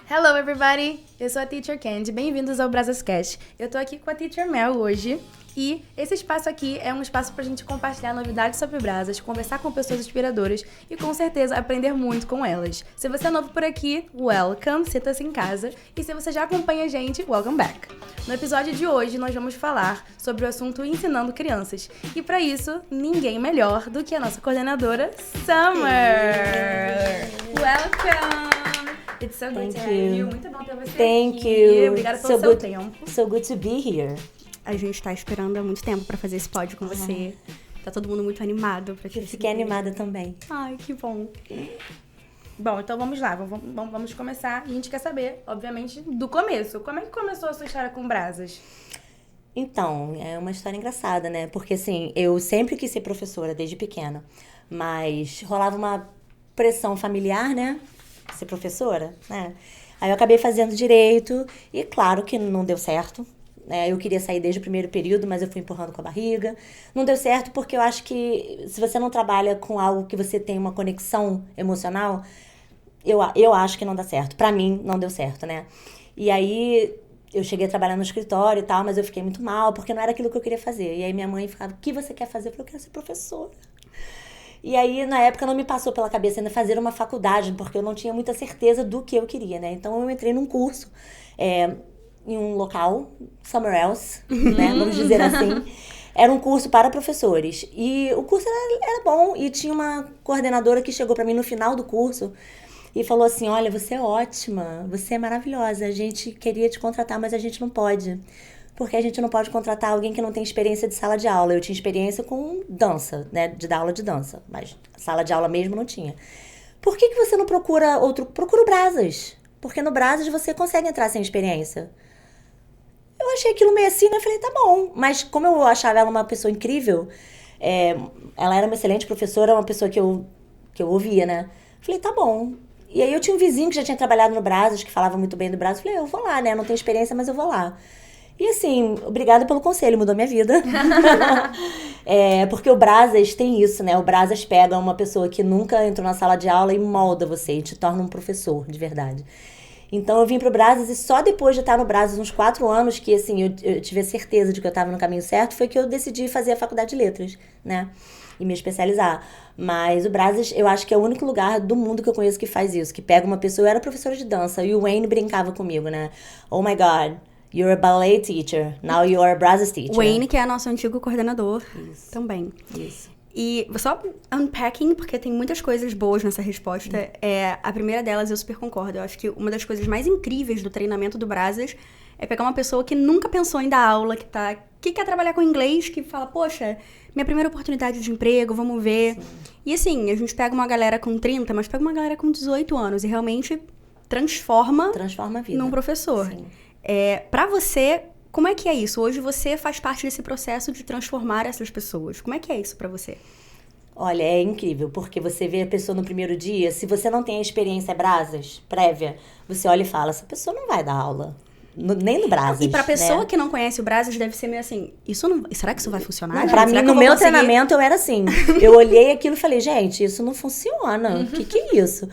Hello everybody! Eu sou a Teacher Candy, bem-vindos ao Brazascast. Eu tô aqui com a Teacher Mel hoje e esse espaço aqui é um espaço pra gente compartilhar novidades sobre brasas, conversar com pessoas inspiradoras e com certeza aprender muito com elas. Se você é novo por aqui, welcome, sinta-se em casa, e se você já acompanha a gente, welcome back. No episódio de hoje nós vamos falar sobre o assunto ensinando crianças e pra isso, ninguém melhor do que a nossa coordenadora Summer! Welcome! It's so good to have you. Muito bom ter você Thank aqui. you. Obrigada pelo seu tempo. So good to be here. A gente tá esperando há muito tempo pra fazer esse pod com você. Tá todo mundo muito animado pra te Eu fiquei animada também. Ai, que bom. Bom, então vamos lá. Vamos começar. E a gente quer saber, obviamente, do começo. Como é que começou a sua história com brasas? Então, é uma história engraçada, né? Porque, assim, eu sempre quis ser professora, desde pequena. Mas rolava uma pressão familiar, né? Ser professora, né? Aí eu acabei fazendo direito e claro que não deu certo. Eu queria sair desde o primeiro período, mas eu fui empurrando com a barriga. Não deu certo porque eu acho que se você não trabalha com algo que você tem uma conexão emocional, eu acho que não dá certo. Pra mim, não deu certo, né? E aí eu cheguei a trabalhar no escritório e tal, mas eu fiquei muito mal porque não era aquilo que eu queria fazer. E aí minha mãe falava, o que você quer fazer? Eu falei, eu quero ser professora. E aí, na época, não me passou pela cabeça ainda fazer uma faculdade, porque eu não tinha muita certeza do que eu queria, né? Então, eu entrei num curso em um local, somewhere else, né? Vamos dizer assim. Era um curso para professores. E o curso era bom. E tinha uma coordenadora que chegou para mim no final do curso e falou assim, olha, você é ótima, você é maravilhosa. A gente queria te contratar, mas a gente não pode. Porque a gente não pode contratar alguém que não tem experiência de sala de aula. Eu tinha experiência com dança, né? De dar aula de dança. Mas sala de aula mesmo não tinha. Por que você não procura outro? Procura o Brasas. Porque no Brasas você consegue entrar sem experiência. Eu achei aquilo meio assim, né? Eu falei, tá bom. Mas como eu achava ela uma pessoa incrível, ela era uma excelente professora, uma pessoa que eu ouvia, né? Falei, tá bom. E aí eu tinha um vizinho que já tinha trabalhado no Brasas, que falava muito bem do Brasas. Falei, eu vou lá, né? Não tenho experiência, mas eu vou lá. E assim, obrigada pelo conselho, mudou minha vida. Porque o Brasas tem isso, né? O Brasas pega uma pessoa que nunca entrou na sala de aula e molda você, e te torna um professor, de verdade. Então eu vim pro Brasas e só depois de estar no Brasas uns 4 anos, que assim, eu tive a certeza de que eu estava no caminho certo, foi que eu decidi fazer a faculdade de letras, né? E me especializar. Mas o Brasas, eu acho que é o único lugar do mundo que eu conheço que faz isso, que pega uma pessoa, eu era professora de dança, e o Wayne brincava comigo, né? Oh my God. You're a ballet teacher. Now you're a Brasas teacher. Wayne, que é nosso antigo coordenador. Isso. Também. Isso. E só unpacking, porque tem muitas coisas boas nessa resposta. A primeira delas, eu super concordo. Eu acho que uma das coisas mais incríveis do treinamento do Brasas é pegar uma pessoa que nunca pensou em dar aula, que quer trabalhar com inglês, que fala, poxa, minha primeira oportunidade de emprego, vamos ver. Sim. E assim, a gente pega uma galera com 30, mas pega uma galera com 18 anos e realmente transforma a vida num professor. Sim. Pra você, como é que é isso? Hoje você faz parte desse processo de transformar essas pessoas. Como é que é isso pra você? Olha, é incrível, porque você vê a pessoa no primeiro dia, se você não tem a experiência Brasas prévia, você olha e fala, essa pessoa não vai dar aula. Nem no Brasas. E pra pessoa né? que não conhece o Brasas, deve ser meio assim, será que isso vai funcionar? Não, pra mim, no meu treinamento, eu era assim. Eu olhei aquilo e falei, gente, isso não funciona. O que é isso?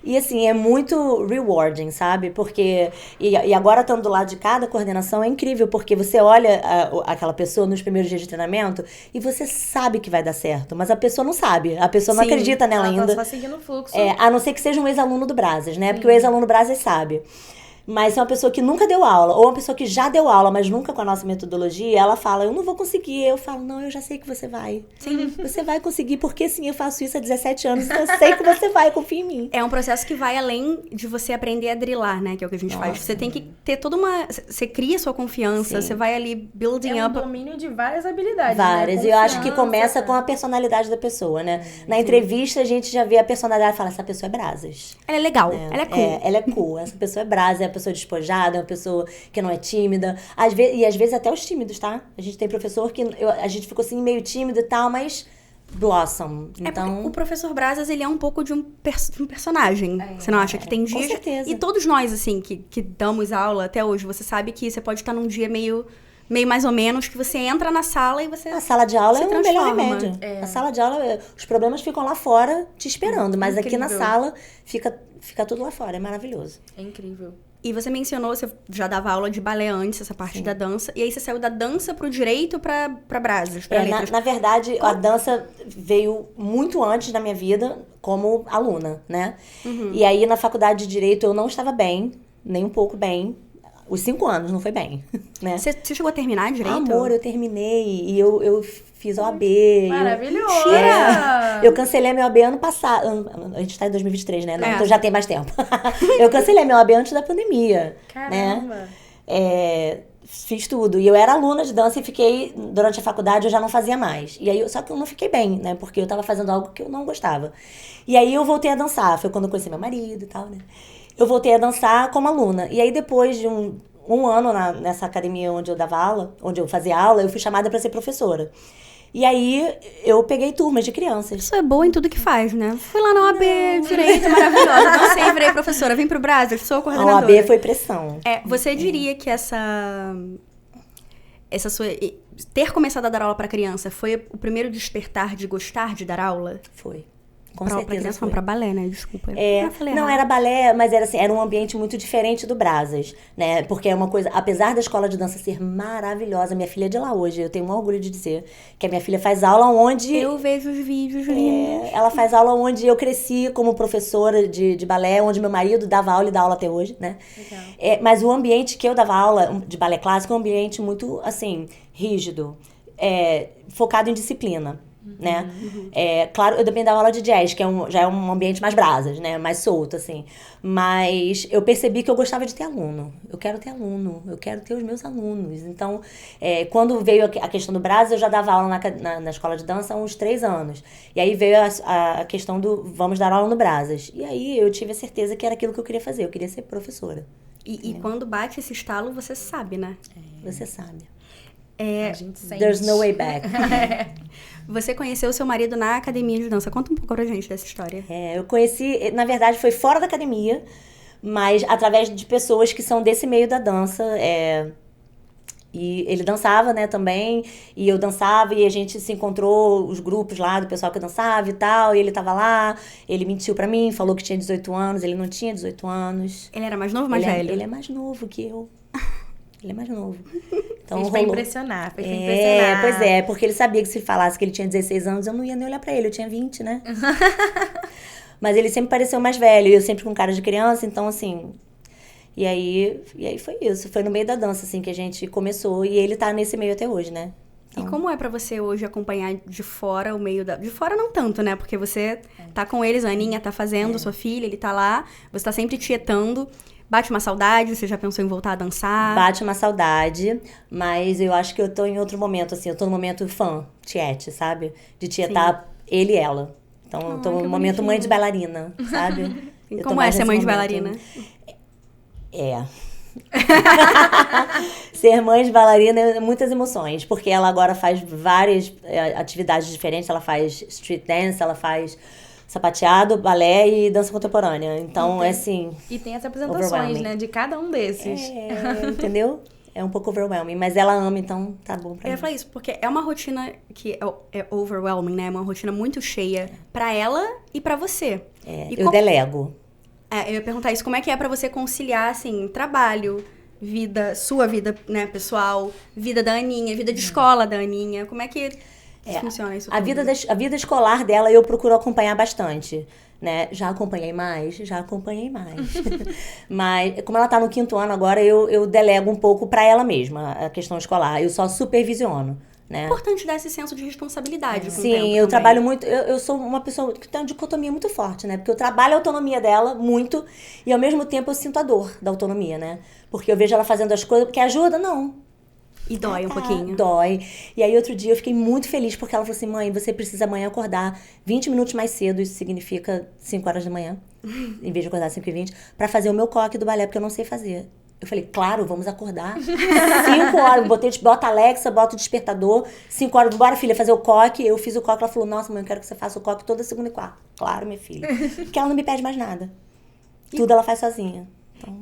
E assim, é muito rewarding, sabe? Porque, e agora estando do lado de cada coordenação, é incrível, porque você olha aquela pessoa nos primeiros dias de treinamento e você sabe que vai dar certo, mas a pessoa não sabe, a pessoa não acredita nela ainda. Ela tá só seguindo o fluxo. A não ser que seja um ex-aluno do Brasas, né? Porque o ex-aluno Brasas sabe. Mas é uma pessoa que nunca deu aula, ou uma pessoa que já deu aula, mas nunca com a nossa metodologia, ela fala, eu não vou conseguir. Eu falo, não, eu já sei que você vai. Sim. Você vai conseguir, porque sim, eu faço isso há 17 anos, então eu sei que você vai, confia em mim. É um processo que vai além de você aprender a drilar, né? Que é o que a gente faz. Você tem que ter toda uma... Você cria sua confiança, você vai ali building up... É um domínio de várias habilidades, várias, né? E eu acho que começa com a personalidade da pessoa, né? Na entrevista, a gente já vê a personalidade e fala, essa pessoa é Brasas. Ela é legal, ela é cool. Ela é cool, essa pessoa é Brasas, é uma pessoa despojada, é uma pessoa que não é tímida. Às vezes até os tímidos, tá? A gente tem professor que a gente ficou assim meio tímido e tal, mas blossom. Então, o professor Brasas, ele é um pouco de um personagem. Você não acha que tem dias... Com certeza. E todos nós, assim, que damos aula até hoje, você sabe que você pode estar num dia meio meio mais ou menos, que você entra na sala e você... A sala de aula se é o melhor transforma. remédio. A sala de aula, os problemas ficam lá fora te esperando, mas aqui na Incrível. sala fica tudo lá fora, é maravilhoso. É incrível. E você mencionou, você já dava aula de balé antes, essa parte da dança. E aí você saiu da dança pro direito pra Brasas, pra letras. Na verdade, a dança veio muito antes da minha vida como aluna, né? E aí, na faculdade de Direito, eu não estava bem, nem um pouco bem. Os 5 anos não foi bem, né? Você chegou a terminar direito? Amor, eu terminei e eu fiz OAB. Maravilhoso! Eu cancelei meu OAB ano passado. A gente tá em 2023, né? Não, É. então já tem mais tempo. Eu cancelei meu OAB antes da pandemia. Caramba! Né? Fiz tudo. E eu era aluna de dança e fiquei, durante a faculdade, eu já não fazia mais. E aí, só que eu não fiquei bem, né? Porque eu tava fazendo algo que eu não gostava. E aí eu voltei a dançar. Foi quando eu conheci meu marido e tal, né? Eu voltei a dançar como aluna. E aí, depois de um ano nessa academia onde eu dava aula, onde eu fazia aula, eu fui chamada para ser professora. E aí, eu peguei turmas de crianças. Isso é boa em tudo que faz, né? Fui lá na OAB, direito, maravilhosa. Dancei, virei professora. Vem pro Brasas, sou A coordenadora. OAB foi pressão. Você diria que essa sua... Ter começado a dar aula pra criança foi o primeiro despertar de gostar de dar aula? Foi. Com Pra certeza criança, foi. não, pra balé, né? Desculpa. É, Eu falei não, errado. era balé, mas era assim, era um ambiente muito diferente do Brasas, né? Porque é uma coisa, apesar da escola de dança ser maravilhosa, minha filha é de lá hoje, eu tenho um orgulho de dizer que a minha filha faz aula onde... Eu vejo os vídeos lindos. ela faz aula onde eu cresci como professora de balé, onde meu marido dava aula e dá aula até hoje, né? Legal. Mas o ambiente que eu dava aula de balé clássico é um ambiente muito, assim, rígido, focado em disciplina. Né? Claro, eu também dava aula de jazz, que já é um ambiente mais Brasas, né? Mais solto, assim. Mas eu percebi que eu gostava de ter aluno. Eu quero ter aluno, eu quero ter os meus alunos. Então, quando veio a questão do Brasas, eu já dava aula na escola de dança há uns 3 anos. E aí veio a questão do vamos dar aula no Brasas. E aí eu tive a certeza que era aquilo que eu queria fazer. Eu queria ser professora. E quando bate esse estalo, você sabe, né? Você sabe. A gente sente. There's no way back. Você conheceu o seu marido na academia de dança. Conta um pouco pra gente dessa história. Eu conheci, na verdade, foi fora da academia, mas através de pessoas que são desse meio da dança. E ele dançava, né, também, e eu dançava, e a gente se encontrou, os grupos lá do pessoal que dançava e tal, e ele tava lá, ele mentiu pra mim, falou que tinha 18 anos, ele não tinha 18 anos. Ele era mais novo ou mais Ele velho? Ele é mais novo que eu. Ele é mais novo. Então, Fez pra rolou. impressionar, fez pra impressionar. Pois é, porque ele sabia que se falasse que ele tinha 16 anos, eu não ia nem olhar pra ele, eu tinha 20, né? Mas ele sempre pareceu mais velho, e eu sempre com cara de criança, então assim... E aí foi isso, foi no meio da dança, assim, que a gente começou, e ele tá nesse meio até hoje, né? E como é pra você hoje acompanhar de fora o meio da... De fora não tanto, né? Porque você tá com eles, a Aninha tá fazendo, sua filha, ele tá lá, você tá sempre tietando. Bate uma saudade? Você já pensou em voltar a dançar? Bate uma saudade, mas eu acho que eu tô em outro momento, assim. Eu tô no momento fã, tiete, sabe? De tietar ele e ela. Então, eu tô no momento mãe de bailarina, sabe? Eu tô Como mais é ser nesse mãe de momento. bailarina? Ser mãe de bailarina é muitas emoções, porque ela agora faz várias atividades diferentes. Ela faz street dance, ela faz sapateado, balé e dança contemporânea. Então, é assim... E tem as apresentações, overwhelming. né, de cada um desses. Entendeu? É um pouco overwhelming, mas ela ama, então tá bom pra Eu ia mim. falar isso, porque é uma rotina que é overwhelming, né? É uma rotina muito cheia pra ela e pra você. E Eu delego. eu ia perguntar isso, como é que é pra você conciliar, assim, trabalho, vida, sua vida, né, pessoal, vida da Aninha, vida de escola da Aninha, como é que funciona isso A tudo? vida, a vida escolar dela eu procuro acompanhar bastante, né? Já acompanhei mais. Mas, como ela tá no 5º ano agora, eu delego um pouco pra ela mesma, a questão escolar. Eu só supervisiono, né? É importante dar esse senso de responsabilidade com o tempo Sim, eu também. trabalho muito. Eu sou uma pessoa que tem uma dicotomia muito forte, né? Porque eu trabalho a autonomia dela muito e ao mesmo tempo eu sinto a dor da autonomia, né? Porque eu vejo ela fazendo as coisas, porque ajuda, não. E dói um pouquinho. Dói. E aí, outro dia, eu fiquei muito feliz porque ela falou assim, mãe, você precisa amanhã acordar 20 minutos mais cedo, isso significa 5 horas da manhã, em vez de acordar 5h20, pra fazer o meu coque do balé, porque eu não sei fazer. Eu falei, claro, vamos acordar 5 horas. Bota a Alexa, bota o despertador, 5 horas, bora, filha, fazer o coque. Eu fiz o coque, ela falou, nossa, mãe, eu quero que você faça o coque toda segunda e quarta. Claro, minha filha. Porque ela não me pede mais nada. Tudo ela faz sozinha. Então...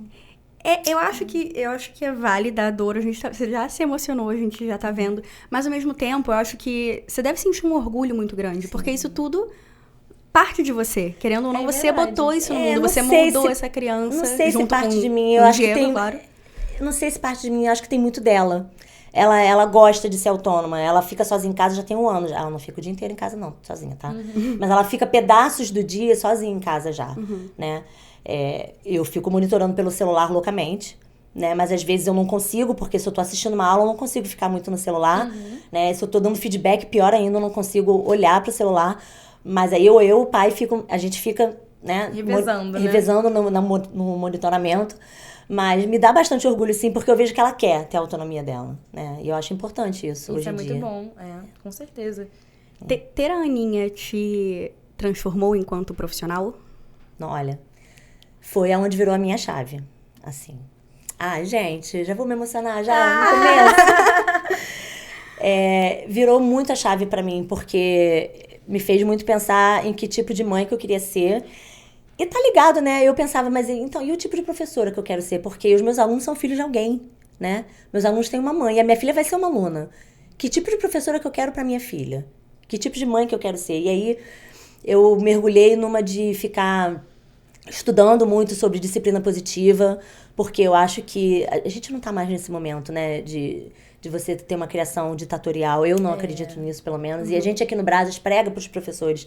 Eu acho que é válida a dor, você já se emocionou, a gente já tá vendo. Mas ao mesmo tempo, eu acho que você deve sentir um orgulho muito grande, porque isso tudo parte de você. Querendo ou não, você verdade. botou isso no mundo, não você sei moldou se- essa criança. Não sei se junto parte com de mim, eu o acho que Diego, tem... claro. Eu não sei se parte de mim, eu acho que tem muito dela. Ela gosta de ser autônoma, ela fica sozinha em casa já tem 1 ano. Ela não fica o dia inteiro em casa não, sozinha, tá? Mas ela fica pedaços do dia sozinha em casa já, né? Eu fico monitorando pelo celular loucamente, né? Mas às vezes eu não consigo, porque se eu tô assistindo uma aula, eu não consigo ficar muito no celular, né? Se eu tô dando feedback, pior ainda, eu não consigo olhar pro celular. Mas aí o pai, a gente fica, né? Revezando, né? Revezando no monitoramento. Mas me dá bastante orgulho, sim, porque eu vejo que ela quer ter a autonomia dela, né? E eu acho importante isso hoje Isso é em muito dia. bom, com certeza. Ter a Aninha te transformou enquanto profissional? Não, olha, foi aonde virou a minha chave, assim. Ah, gente, já vou me emocionar já no começo. Virou muito a chave pra mim, porque me fez muito pensar em que tipo de mãe que eu queria ser. E tá ligado, né? Eu pensava, mas então, e o tipo de professora que eu quero ser? Porque os meus alunos são filhos de alguém, né? Meus alunos têm uma mãe, e a minha filha vai ser uma aluna. Que tipo de professora que eu quero pra minha filha? Que tipo de mãe que eu quero ser? E aí, eu mergulhei numa de ficar estudando muito sobre disciplina positiva, porque eu acho que a gente não tá mais nesse momento, né? De você ter uma criação ditatorial. Eu não acredito nisso, pelo menos. E a gente aqui no Brasas prega pros professores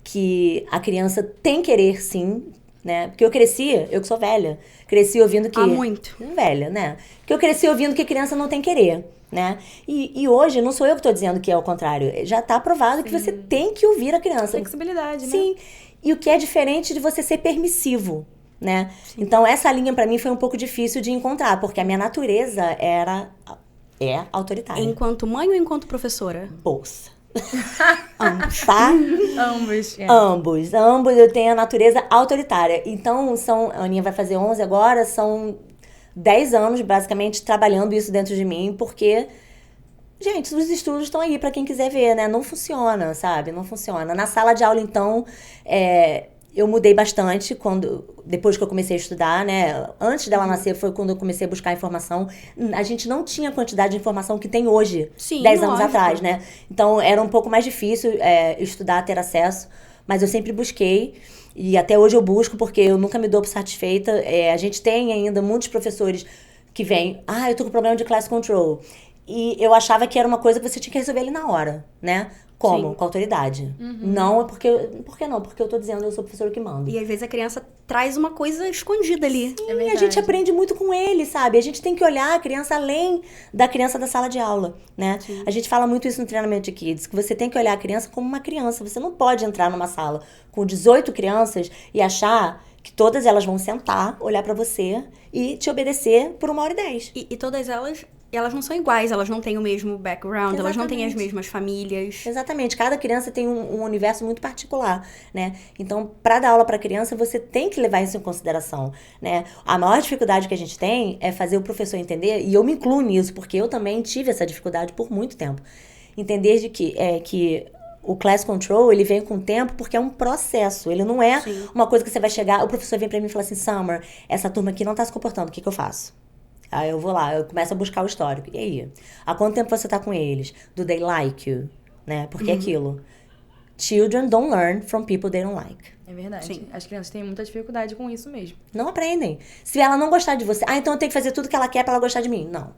que a criança tem querer, sim, né? Porque eu que sou velha, cresci ouvindo que... muito. Velha, né? Que eu cresci ouvindo que criança não tem querer, né? E hoje, não sou eu que tô dizendo que é o contrário. Já tá provado que você tem que ouvir a criança. Flexibilidade, né? Sim. E o que é diferente de você ser permissivo, né? Então, essa linha pra mim foi um pouco difícil de encontrar, porque a minha natureza é autoritária. Enquanto mãe ou enquanto professora? Bolsa. Ambos, tá? Ambos. Ambos eu tenho a natureza autoritária. Então, a Aninha vai fazer 11 agora, são 10 anos, basicamente, trabalhando isso dentro de mim, porque, gente, os estudos estão aí pra quem quiser ver, né? Não funciona, sabe? Não funciona. Na sala de aula, então, eu mudei bastante depois que eu comecei a estudar, né? Antes dela nascer foi quando eu comecei a buscar informação. A gente não tinha a quantidade de informação que tem hoje, Sim, 10 anos lógico. atrás, né? Então, era um pouco mais difícil estudar, ter acesso. Mas eu sempre busquei. E até hoje eu busco, porque eu nunca me dou por satisfeita. A gente tem ainda muitos professores que vêm... eu tô com problema de class control. E eu achava que era uma coisa que você tinha que resolver ali na hora, né? Como? Sim. Com autoridade. Não é porque... Por que não? Porque eu tô dizendo, eu sou professor que mando. E às vezes a criança traz uma coisa escondida ali. É E a verdade. gente aprende muito com ele, sabe? A gente tem que olhar a criança além da criança da sala de aula, né? A gente fala muito isso no treinamento de kids, que você tem que olhar a criança como uma criança. Você não pode entrar numa sala com 18 crianças e achar que todas elas vão sentar, olhar pra você e te obedecer por 1h10. E todas elas não são iguais, elas não têm o mesmo background, elas não têm as Exatamente. mesmas famílias. Exatamente, cada criança tem um universo muito particular, né? Então, para dar aula para criança, você tem que levar isso em consideração, né? A maior dificuldade que a gente tem é fazer o professor entender, e eu me incluo nisso, porque eu também tive essa dificuldade por muito tempo. Entender de que o class control, ele vem com o tempo porque é um processo, ele não é uma coisa que você vai chegar, o professor vem para mim e fala assim, Summer, essa turma aqui não tá se comportando, o que eu faço? Aí eu vou lá, eu começo a buscar o histórico. E aí? Há quanto tempo você tá com eles? Do they like you? Né? Porque é aquilo. Children don't learn from people they don't like. É verdade. Sim. As crianças têm muita dificuldade com isso mesmo. Não aprendem. Se ela não gostar de você, então eu tenho que fazer tudo que ela quer pra ela gostar de mim. Não.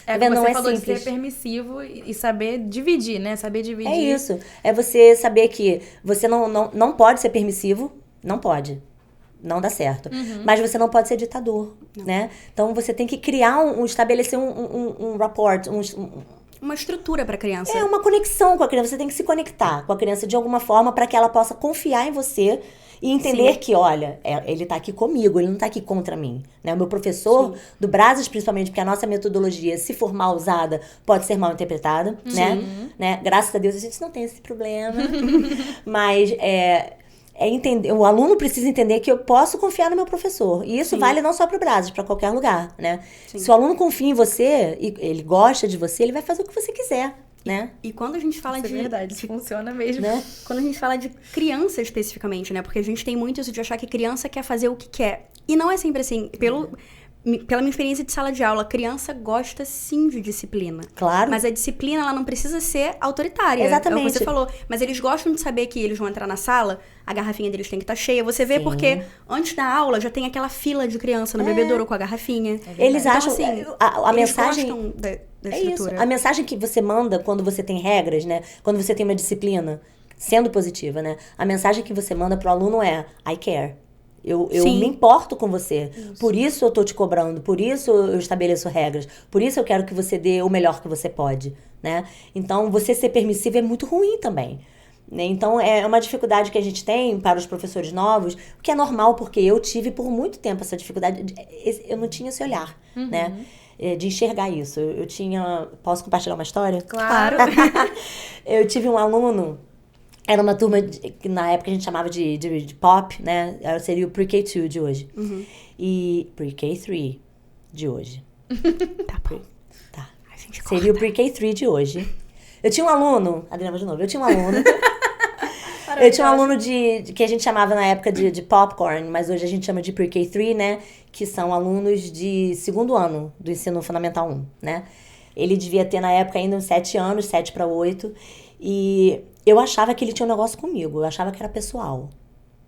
É vendo? como Não você é falou de simples. ser permissivo e saber dividir, né? Saber dividir. É isso. É você saber que você não pode ser permissivo. Não pode. Não dá certo. Mas você não pode ser ditador, né? Então você tem que criar estabelecer um rapport, Uma estrutura pra criança. É uma conexão com a criança. Você tem que se conectar com a criança de alguma forma para que ela possa confiar em você e entender que, olha, ele tá aqui comigo, ele não tá aqui contra mim. Né? O meu professor do Brasas, principalmente, porque a nossa metodologia, se for mal usada, pode ser mal interpretada, né? Graças a Deus a gente não tem esse problema. Mas entender, o aluno precisa entender que eu posso confiar no meu professor. E isso vale não só para o Brasas, para qualquer lugar, né? Se o aluno confia em você e ele gosta de você, ele vai fazer o que você quiser, né? E quando a gente fala Isso é verdade, isso funciona mesmo. Né? Quando a gente fala de criança especificamente, né? Porque a gente tem muito isso de achar que criança quer fazer o que quer. E não é sempre assim. pela minha experiência de sala de aula, a criança gosta sim de disciplina. Claro. Mas a disciplina, ela não precisa ser autoritária. Exatamente. É o que você falou. Mas eles gostam de saber que eles vão entrar na sala, a garrafinha deles tem que estar cheia. Você vê Sim. porque antes da aula já tem aquela fila de criança no bebedouro com a garrafinha. Eles Então, acham... assim, a eles mensagem... gostam da É isso. estrutura. A mensagem que você manda quando você tem regras, né? Quando você tem uma disciplina, sendo positiva, né? A mensagem que você manda pro aluno é I care. Eu Sim. me importo com você. Por isso eu tô te cobrando. Por isso eu estabeleço regras. Por isso eu quero que você dê o melhor que você pode, né? Então, você ser permissivo é muito ruim também. Né? Então, é uma dificuldade que a gente tem para os professores novos, o que é normal, porque eu tive por muito tempo essa dificuldade. Eu não tinha esse olhar, né? De enxergar isso. Eu tinha... Posso compartilhar uma história? Claro. Eu tive um aluno, era uma turma que na época a gente chamava de pop, né? Seria o Pre-K2 de hoje. E Pre-K3 de hoje. Tá bom. Tá. A gente Seria o Pre-K3 de hoje. Eu tinha um aluno... Adriana, de novo. Eu tinha um aluno... Eu tinha um aluno que a gente chamava na época de popcorn, mas hoje a gente chama de Pre-K3, né? Que são alunos de segundo ano do ensino fundamental 1, né? Ele devia ter na época ainda uns 7 anos, 7 para 8. E eu achava que ele tinha um negócio comigo. Eu achava que era pessoal,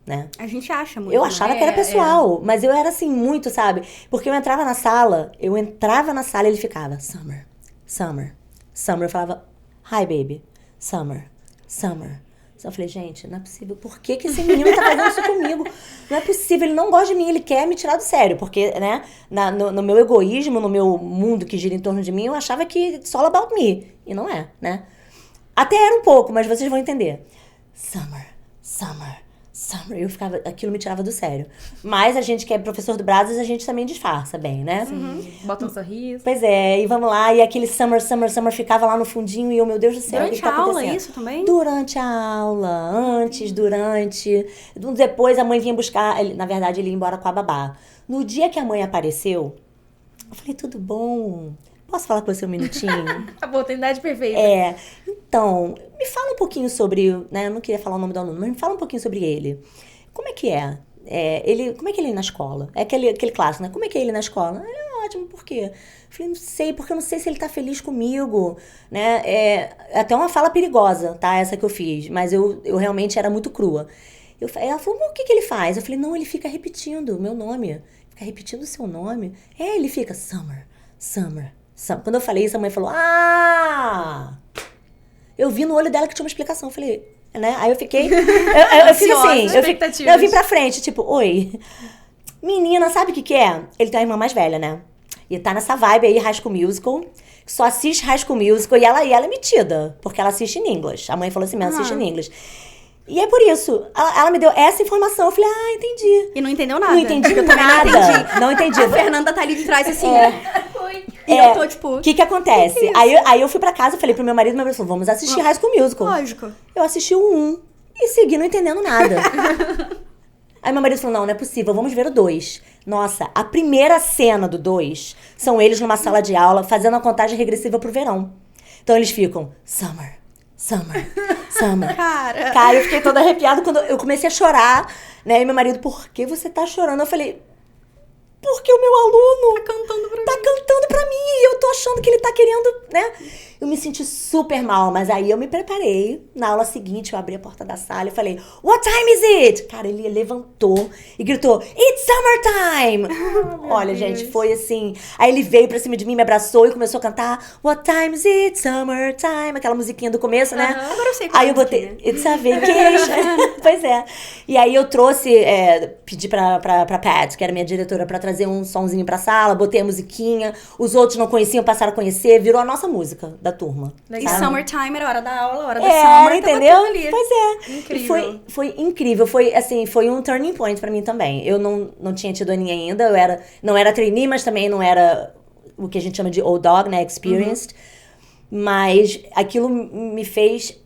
né? A gente acha muito. Eu né? achava que era pessoal, mas eu era assim, muito, sabe? Porque eu entrava na sala e ele ficava, Summer, Summer, Summer. Eu falava, hi, baby, Summer, Summer. Eu falei, gente, não é possível. Por que esse menino tá fazendo isso comigo? Não é possível, ele não gosta de mim, ele quer me tirar do sério. Porque, né, no meu egoísmo, no meu mundo que gira em torno de mim, eu achava que it's all about me. E não é, né? Até era um pouco, mas vocês vão entender. Summer, Summer, Summer. Aquilo me tirava do sério. Mas a gente que é professor do Brazos, a gente também disfarça bem, né? Bota um sorriso. Pois é, e vamos lá. E aquele Summer, Summer, Summer ficava lá no fundinho e eu, meu Deus do céu, o que Durante tá a aula, acontecendo? isso também? Durante a aula, antes, durante. Depois a mãe vinha buscar, na verdade ele ia embora com a babá. No dia que a mãe apareceu, eu falei, tudo bom? Posso falar com você um minutinho? A oportunidade perfeita. Então, me fala um pouquinho sobre, né, eu não queria falar o nome do aluno, mas me fala um pouquinho sobre ele. Como é que é? Como é que ele é na escola? É aquele clássico, né? Como é que é ele na escola? Ele é ótimo, por quê? Eu falei, não sei, porque eu não sei se ele tá feliz comigo, né? É até uma fala perigosa, tá? Essa que eu fiz, mas eu realmente era muito crua. Ela falou, mas o que ele faz? Eu falei, não, ele fica repetindo o meu nome. Fica repetindo o seu nome? Ele fica Summer, Summer, Summer. Quando eu falei isso, a mãe falou, eu vi no olho dela que tinha uma explicação. Eu falei, né? Aí eu fiquei... Eu fiz assim, eu vim pra frente, tipo, oi. Menina, sabe o que é? Ele tem uma irmã mais velha, né? E tá nessa vibe aí, High School Musical. Só assiste High School Musical e ela é metida. Porque ela assiste em inglês. A mãe falou assim, ela assiste em inglês. E é por isso. Ela me deu essa informação. Eu falei, entendi. E não entendeu nada. Não entendi Eu também nada. não entendi. Não entendi. A Fernanda tá ali de trás assim. E eu tô tipo... O que acontece? Que é isso? Aí eu fui pra casa, falei pro meu marido falou, vamos assistir High School Musical. Lógico. Eu assisti o 1 e segui não entendendo nada. Aí meu marido falou, não é possível, vamos ver o 2. Nossa, a primeira cena do 2 são eles numa sala de aula fazendo a contagem regressiva pro verão. Então eles ficam, Summer, Summer, Summer. Cara, Eu fiquei toda arrepiada quando eu comecei a chorar, né? E meu marido, por que você tá chorando? Eu falei, porque o meu aluno tá cantando pra mim. tá cantando pra mim e eu tô achando que ele tá querendo, né? Eu me senti super mal, mas aí eu me preparei. Na aula seguinte, eu abri a porta da sala e falei, what time is it? Cara, ele levantou e gritou, it's summertime! Olha, gente, foi assim. Aí ele veio pra cima de mim, me abraçou e começou a cantar, what time is it? Summertime. Aquela musiquinha do começo, né? Agora eu sei qual Aí eu é a botei, musiquinha. it's a vacation. Pois é. E aí eu trouxe, pedi pra Pat, que era minha diretora, pra trazer um sonzinho pra sala, botei a musiquinha, os outros não conheciam, passaram a conhecer, virou a nossa música da turma. E sabe? summertime era hora da aula, hora da summer, entendeu? tava tudo ali. Pois é. Incrível. E foi incrível, foi um turning point pra mim também. Eu não tinha tido aninha ainda, não era trainee, mas também não era o que a gente chama de old dog, né, experienced. Mas aquilo me fez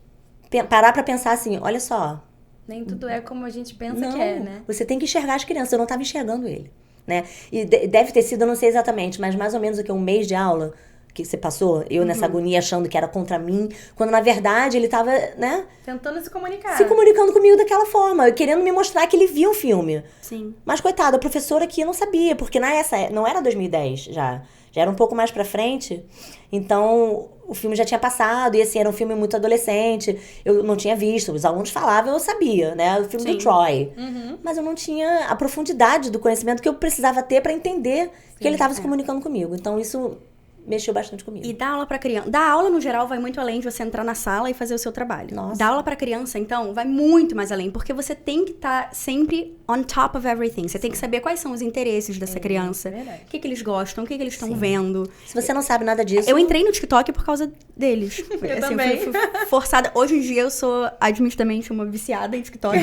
parar pra pensar assim, olha só. Nem tudo é como a gente pensa Não, que é, né? você tem que enxergar as crianças, eu não tava enxergando ele, né? E deve ter sido, eu não sei exatamente, mas mais ou menos um mês de aula, que você passou? Eu nessa agonia achando que era contra mim, quando na verdade ele tava, né? Tentando se comunicar. Se comunicando comigo daquela forma, querendo me mostrar que ele via um filme. Sim. Mas, coitada, a professora aqui não sabia, porque não era 2010 já era um pouco mais pra frente. Então, o filme já tinha passado, e assim, era um filme muito adolescente. Eu não tinha visto, os alunos falavam, eu sabia, né? O filme do Troy. Mas eu não tinha a profundidade do conhecimento que eu precisava ter pra entender que ele estava se comunicando comigo. Então, isso mexeu bastante comigo. E dar aula pra criança. Dar aula, no geral, vai muito além de você entrar na sala e fazer o seu trabalho. Nossa. Dar aula pra criança, então, vai muito mais além. Porque você tem que estar sempre on top of everything. Você tem que saber quais são os interesses dessa criança. verdade. O que eles gostam, o que eles estão vendo. Se você não sabe nada disso... Eu entrei no TikTok por causa deles. Eu também. Fui forçada. Hoje em dia, eu sou admitidamente uma viciada em TikTok.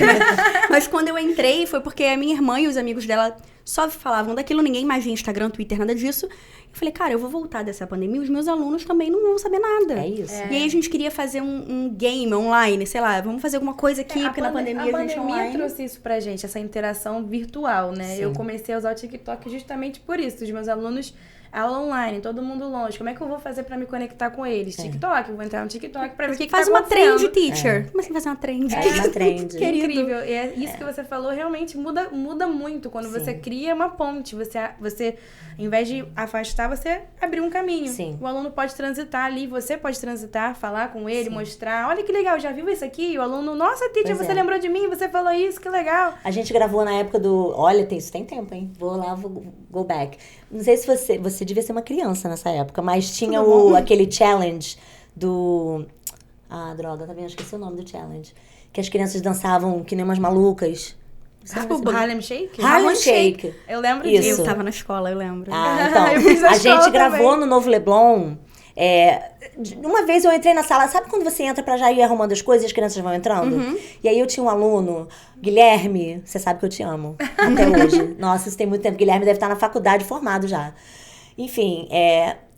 Mas quando eu entrei, foi porque a minha irmã e os amigos dela só falavam daquilo. Ninguém mais via Instagram, Twitter, nada disso. Eu falei, cara, eu vou voltar dessa pandemia, os meus alunos também não vão saber nada. É isso. E aí a gente queria fazer um game online, sei lá, vamos fazer alguma coisa aqui, porque na pandemia a gente online... trouxe isso pra gente, essa interação virtual, né? Sim. Eu comecei a usar o TikTok justamente por isso. Os meus alunos, aula online, todo mundo longe. Como é que eu vou fazer pra me conectar com eles? TikTok, eu vou entrar no TikTok pra ver o que Faz tá uma acontecendo. trend, teacher. Como assim fazer uma trend? É uma trend. É incrível. E é isso que você falou, realmente muda muito. Quando você cria uma ponte, você, em vez de afastar, você abriu um caminho. Sim. O aluno pode transitar ali, você pode transitar, falar com ele, mostrar. Olha que legal, já viu isso aqui? E o aluno, nossa, teacher, Pois você é. lembrou de mim, você falou isso, que legal. A gente gravou na época do... Olha, isso tem tempo, hein? Vou lá, vou go back. Não sei se você devia ser uma criança nessa época, mas tinha aquele challenge do... Ah, droga, tá vendo? Esqueci o nome do challenge. Que as crianças dançavam que nem umas malucas. O Harlem Shake? Harlem Shake. Eu lembro Isso. disso. Eu tava na escola, eu lembro. Ah, então. Eu fiz na A escola gente gravou também. no Novo Leblon. Uma vez eu entrei na sala, sabe quando você entra pra já ir arrumando as coisas e as crianças vão entrando? E aí eu tinha um aluno, Guilherme, você sabe que eu te amo, até hoje. Nossa, isso tem muito tempo. Guilherme deve estar na faculdade formado já. Enfim,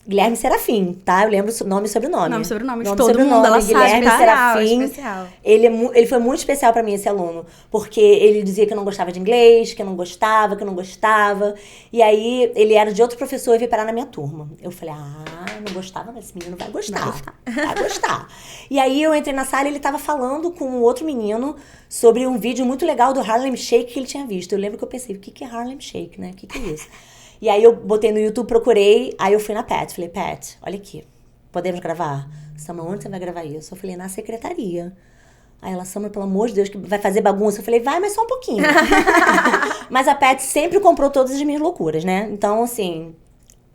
Guilherme Serafim, tá? Eu lembro nome e sobrenome. Nome e sobrenome de todo mundo, ela sabe, Guilherme tá? Serafim. Especial. Ele foi muito especial pra mim, esse aluno. Porque ele dizia que não gostava de inglês, que não gostava. E aí, ele era de outro professor e veio parar na minha turma. Eu falei, não gostava, mas esse menino vai gostar. Vai gostar. E aí, eu entrei na sala e ele tava falando com um outro menino sobre um vídeo muito legal do Harlem Shake que ele tinha visto. Eu lembro que eu pensei, o que é Harlem Shake, né? O que é isso? E aí eu botei no YouTube, procurei, aí eu fui na Pat. Falei, Pat, olha aqui, podemos gravar? Summer, onde você vai gravar isso? Eu falei, na secretaria. Aí ela, Summer, pelo amor de Deus, que vai fazer bagunça. Eu falei, vai, mas só um pouquinho. Mas a Pat sempre comprou todas as minhas loucuras, né? Então, assim,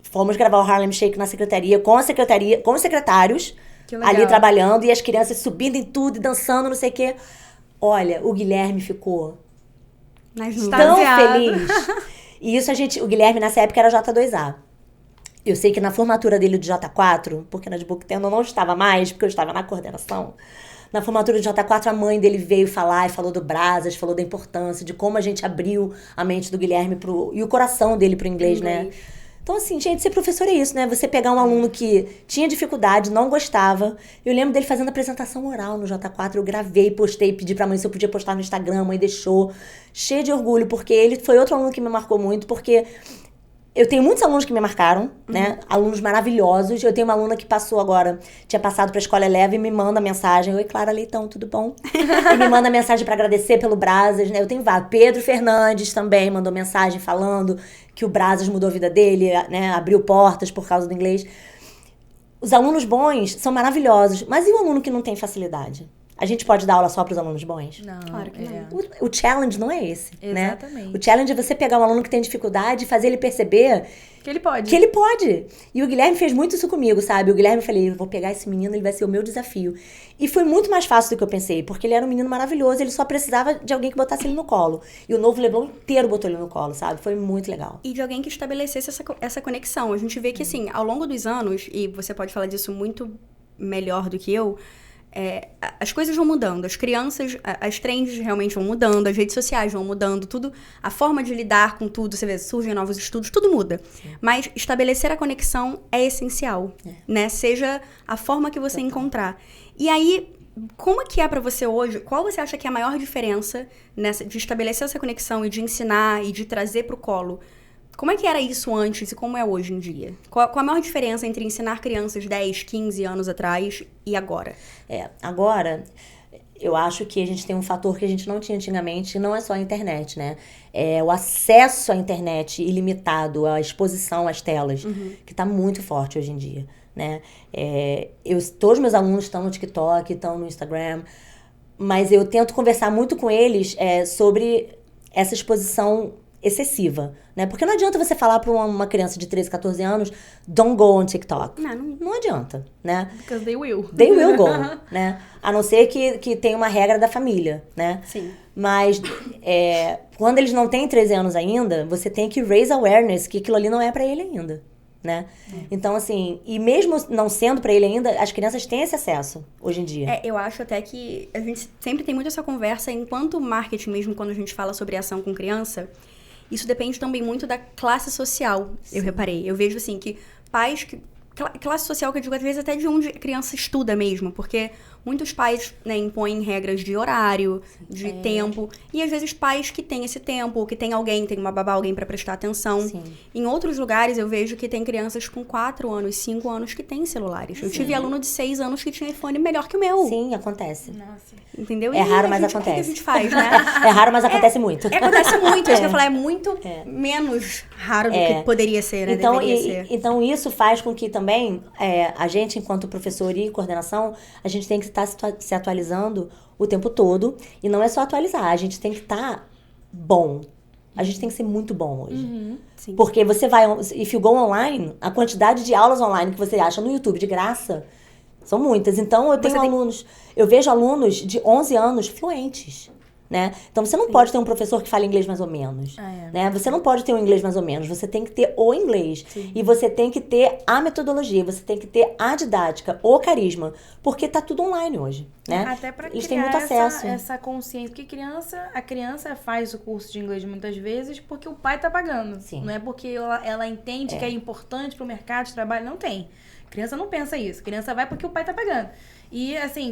fomos gravar o Harlem Shake na secretaria, com os secretários, Que legal. ali trabalhando, e as crianças subindo em tudo e dançando, não sei o quê. Olha, o Guilherme ficou Nas nuvens. tão Extasiado. feliz. E isso o Guilherme nessa época era J2A. Eu sei que na formatura dele de J4, porque na de Booktendo eu não estava mais, porque eu estava na coordenação. Na formatura de J4, a mãe dele veio falar e falou do Brasas, falou da importância, de como a gente abriu a mente do Guilherme e o coração dele pro inglês, né? Então, assim, gente, ser professor é isso, né? Você pegar um aluno que tinha dificuldade, não gostava. Eu lembro dele fazendo apresentação oral no J4. Eu gravei, postei, pedi pra mãe se eu podia postar no Instagram. A mãe deixou. Cheia de orgulho, porque ele foi outro aluno que me marcou muito, porque eu tenho muitos alunos que me marcaram, né? Alunos maravilhosos. Eu tenho uma aluna que passou agora, tinha passado pra Escola Eleva e me manda mensagem. Oi, Clara Leitão, tudo bom? E me manda mensagem pra agradecer pelo Brasas, né? Eu tenho vários. Pedro Fernandes também mandou mensagem falando que o Brasas mudou a vida dele, né? Abriu portas por causa do inglês. Os alunos bons são maravilhosos, mas e o aluno que não tem facilidade? A gente pode dar aula só para os alunos bons? Não, Claro que não. O challenge não é esse, Exatamente. né? O challenge é você pegar um aluno que tem dificuldade e fazer ele perceber Que ele pode. que ele pode. E o Guilherme fez muito isso comigo, sabe? O Guilherme, eu falei, eu vou pegar esse menino, ele vai ser o meu desafio. E foi muito mais fácil do que eu pensei, porque ele era um menino maravilhoso, ele só precisava de alguém que botasse ele no colo. E o Novo Leblon inteiro botou ele no colo, sabe? Foi muito legal. E de alguém que estabelecesse essa conexão. A gente vê que, assim, ao longo dos anos, e você pode falar disso muito melhor do que eu, as coisas vão mudando, as crianças, as trends realmente vão mudando, as redes sociais vão mudando, tudo, a forma de lidar com tudo, você vê, surgem novos estudos, tudo muda. Sim. Mas estabelecer a conexão é essencial, né? Seja a forma que você encontrar. E aí, como é que é pra você hoje? Qual você acha que é a maior diferença de estabelecer essa conexão e de ensinar e de trazer pro colo? Como é que era isso antes e como é hoje em dia? Qual a maior diferença entre ensinar crianças 10, 15 anos atrás e agora? Agora, eu acho que a gente tem um fator que a gente não tinha antigamente, e não é só a internet, né? É o acesso à internet ilimitado, a exposição às telas, que tá muito forte hoje em dia, né? Todos os meus alunos estão no TikTok, estão no Instagram, mas eu tento conversar muito com eles sobre essa exposição excessiva, né? Porque não adianta você falar para uma criança de 13, 14 anos, don't go on TikTok. Não adianta, né? Because they will. They will go, né? A não ser que tenha uma regra da família, né? Sim. Mas quando eles não têm 13 anos ainda, você tem que raise awareness que aquilo ali não é para ele ainda, né? Então, assim, e mesmo não sendo para ele ainda, as crianças têm esse acesso hoje em dia. Eu acho até que a gente sempre tem muito essa conversa enquanto marketing mesmo, quando a gente fala sobre ação com criança. Isso depende também muito da classe social, eu reparei. Eu vejo, assim, que pais... Classe social que eu digo, às vezes, até de onde a criança estuda mesmo. Porque muitos pais, né, impõem regras de horário, de tempo. E, às vezes, pais que têm esse tempo, que tem uma babá, alguém para prestar atenção. Sim. Em outros lugares, eu vejo que tem crianças com 4 anos, 5 anos que têm celulares. Eu tive aluno de 6 anos que tinha iPhone melhor que o meu. Sim, acontece. Nossa. Entendeu? É raro, mas o que a acontece. gente faz, né? É raro, mas acontece muito. Acontece muito, isso que eu falar, é muito menos raro do que poderia ser, né? Deveria ser. Então, isso faz com que também a gente, enquanto professor e coordenação, a gente tem que estar se atualizando o tempo todo. E não é só atualizar, a gente tem que estar bom. A gente tem que ser muito bom hoje. Sim. Porque você vai... If you go online, a quantidade de aulas online que você acha no YouTube de graça são muitas. Então, eu vejo alunos de 11 anos fluentes, né? Então, você não pode ter um professor que fala inglês mais ou menos, né? Você não pode ter um inglês mais ou menos. Você tem que ter o inglês. Sim. E você tem que ter a metodologia. Você tem que ter a didática, o carisma. Porque tá tudo online hoje, né? Até pra Eles criar têm muito acesso. essa consciência. Porque a criança faz o curso de inglês muitas vezes porque o pai tá pagando. Sim. Não é porque ela entende que é importante pro mercado de trabalho. Não tem. A criança não pensa isso. A criança vai porque o pai tá pagando. E, assim,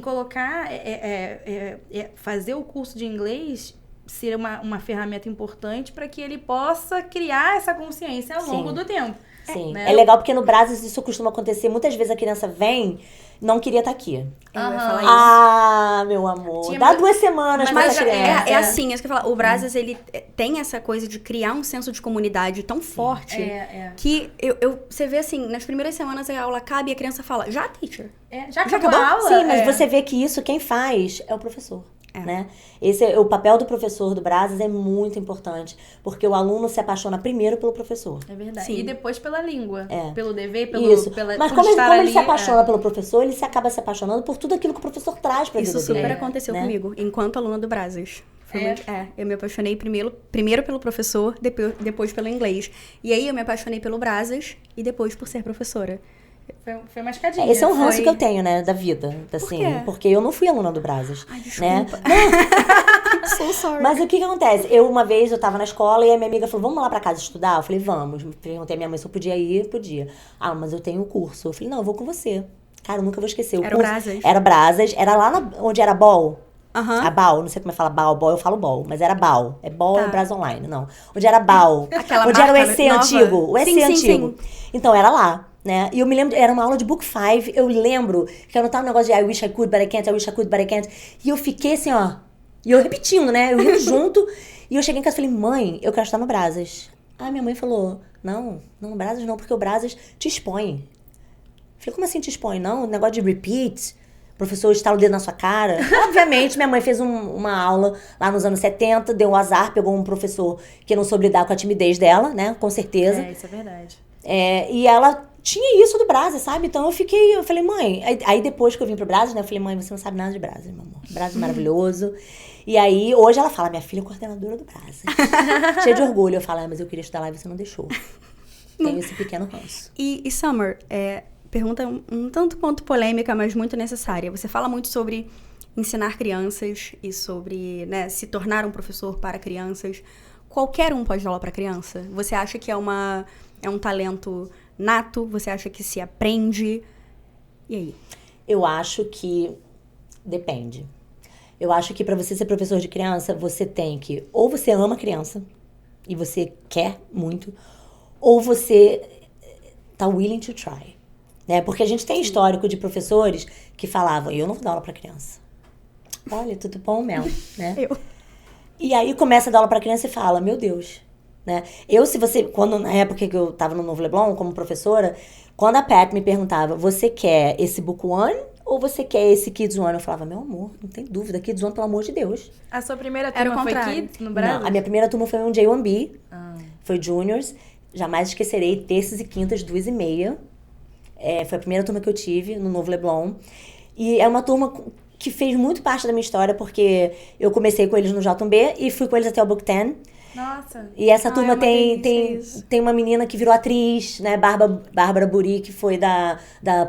fazer o curso de inglês ser uma ferramenta importante para que ele possa criar essa consciência ao longo do tempo. Sim. Né? É legal porque no Brasil isso costuma acontecer. Muitas vezes a criança vem, não queria estar aqui. Eu ia falar isso. Ah, meu amor. Dá 2 semanas pra essa criança. É assim, é isso que eu ia falar. O Brasil, ele tem essa coisa de criar um senso de comunidade tão forte que você vê assim, nas primeiras semanas a aula acaba e a criança fala, já, teacher? Já acabou a aula? Sim, mas você vê que isso quem faz é o professor. Né? O papel do professor do Brazos é muito importante, porque o aluno se apaixona primeiro pelo professor. É verdade. Sim. E depois pela língua, pelo dever, Isso. Mas como ele se apaixona apaixona pelo professor, ele acaba se apaixonando por tudo aquilo que o professor traz pra vida Isso dele. super aconteceu comigo, enquanto aluna do Brazos. Eu me apaixonei primeiro pelo professor, depois pelo inglês. E aí eu me apaixonei pelo Brazos e depois por ser professora. Foi uma escadinha. Esse é um ranço que eu tenho, né, da vida. Assim, Por quê? Porque eu não fui aluna do Brazos. Ai, desculpa. Né? So sorry. Mas o que acontece? Uma vez eu tava na escola e a minha amiga falou, vamos lá pra casa estudar? Eu falei, vamos. Perguntei à minha mãe se eu podia ir, podia. Ah, mas eu tenho um curso. Eu falei, não, eu vou com você. Cara, eu nunca vou esquecer. Era o Brazos? Era Brazos. Era lá onde era Ball. Aham. A Bal, não sei como é que fala Bal, eu falo Ball, mas era Bal. É Ball, é Brazos Online, não. Onde era Bal. Aquela onde era o marca EC nova. antigo. O EC Sim, antigo. sim. Então, era lá. Né? E eu me lembro, era uma aula de Book 5, eu lembro que eu não tava no negócio de I wish I could, but I can't, I wish I could, but I can't. E eu fiquei assim, ó, e eu repetindo, né? Eu indo junto. E eu cheguei em casa e falei, mãe, eu quero estar no Brazos. Aí minha mãe falou, não, Brazos não, porque o Brazos te expõe. Eu falei, como assim te expõe? Não, o negócio de repeat, o professor estala o dedo na sua cara. Obviamente, minha mãe fez uma aula lá nos anos 70, deu um azar, pegou um professor que não soube lidar com a timidez dela, né? Com certeza. Isso é verdade. E ela tinha isso do Brazos, sabe? Então eu falei, mãe... Aí depois que eu vim pro Brazos, né? Eu falei, mãe, você não sabe nada de Brazos, meu amor. Brazos é maravilhoso. E aí, hoje ela fala, minha filha é coordenadora do Brazos. Cheia de orgulho. Eu falo, mas eu queria estudar lá e você não deixou. Tenho esse pequeno ranço. E Summer, pergunta um tanto quanto polêmica, mas muito necessária. Você fala muito sobre ensinar crianças e sobre, né, se tornar um professor para crianças. Qualquer um pode dar aula para criança? Você acha que é um talento nato? Você acha que se aprende? E aí? Eu acho que depende. Eu acho que para você ser professor de criança, você tem que... Ou você ama a criança, e você quer muito, ou você tá willing to try. Né? Porque a gente tem histórico de professores que falavam, eu não vou dar aula pra criança. Olha, tudo bom, Mel, né? E aí começa a dar aula pra criança e fala, meu Deus, né? Quando na época que eu tava no Novo Leblon como professora, quando a Pat me perguntava, você quer esse Book One ou você quer esse Kids One? Eu falava, meu amor, não tem dúvida, Kids One, pelo amor de Deus. A sua primeira Era o turma foi contrário. Kids no Brasil? Não, a minha primeira turma foi um J1B, foi Juniors, jamais esquecerei, terças e quintas, 2h30. Foi a primeira turma que eu tive no Novo Leblon. E é uma turma que fez muito parte da minha história, porque eu comecei com eles no J1B e fui com eles até o Book 10. Nossa. E essa turma uma tem delícia isso. uma menina que virou atriz, né? Bárbara Buri, que foi da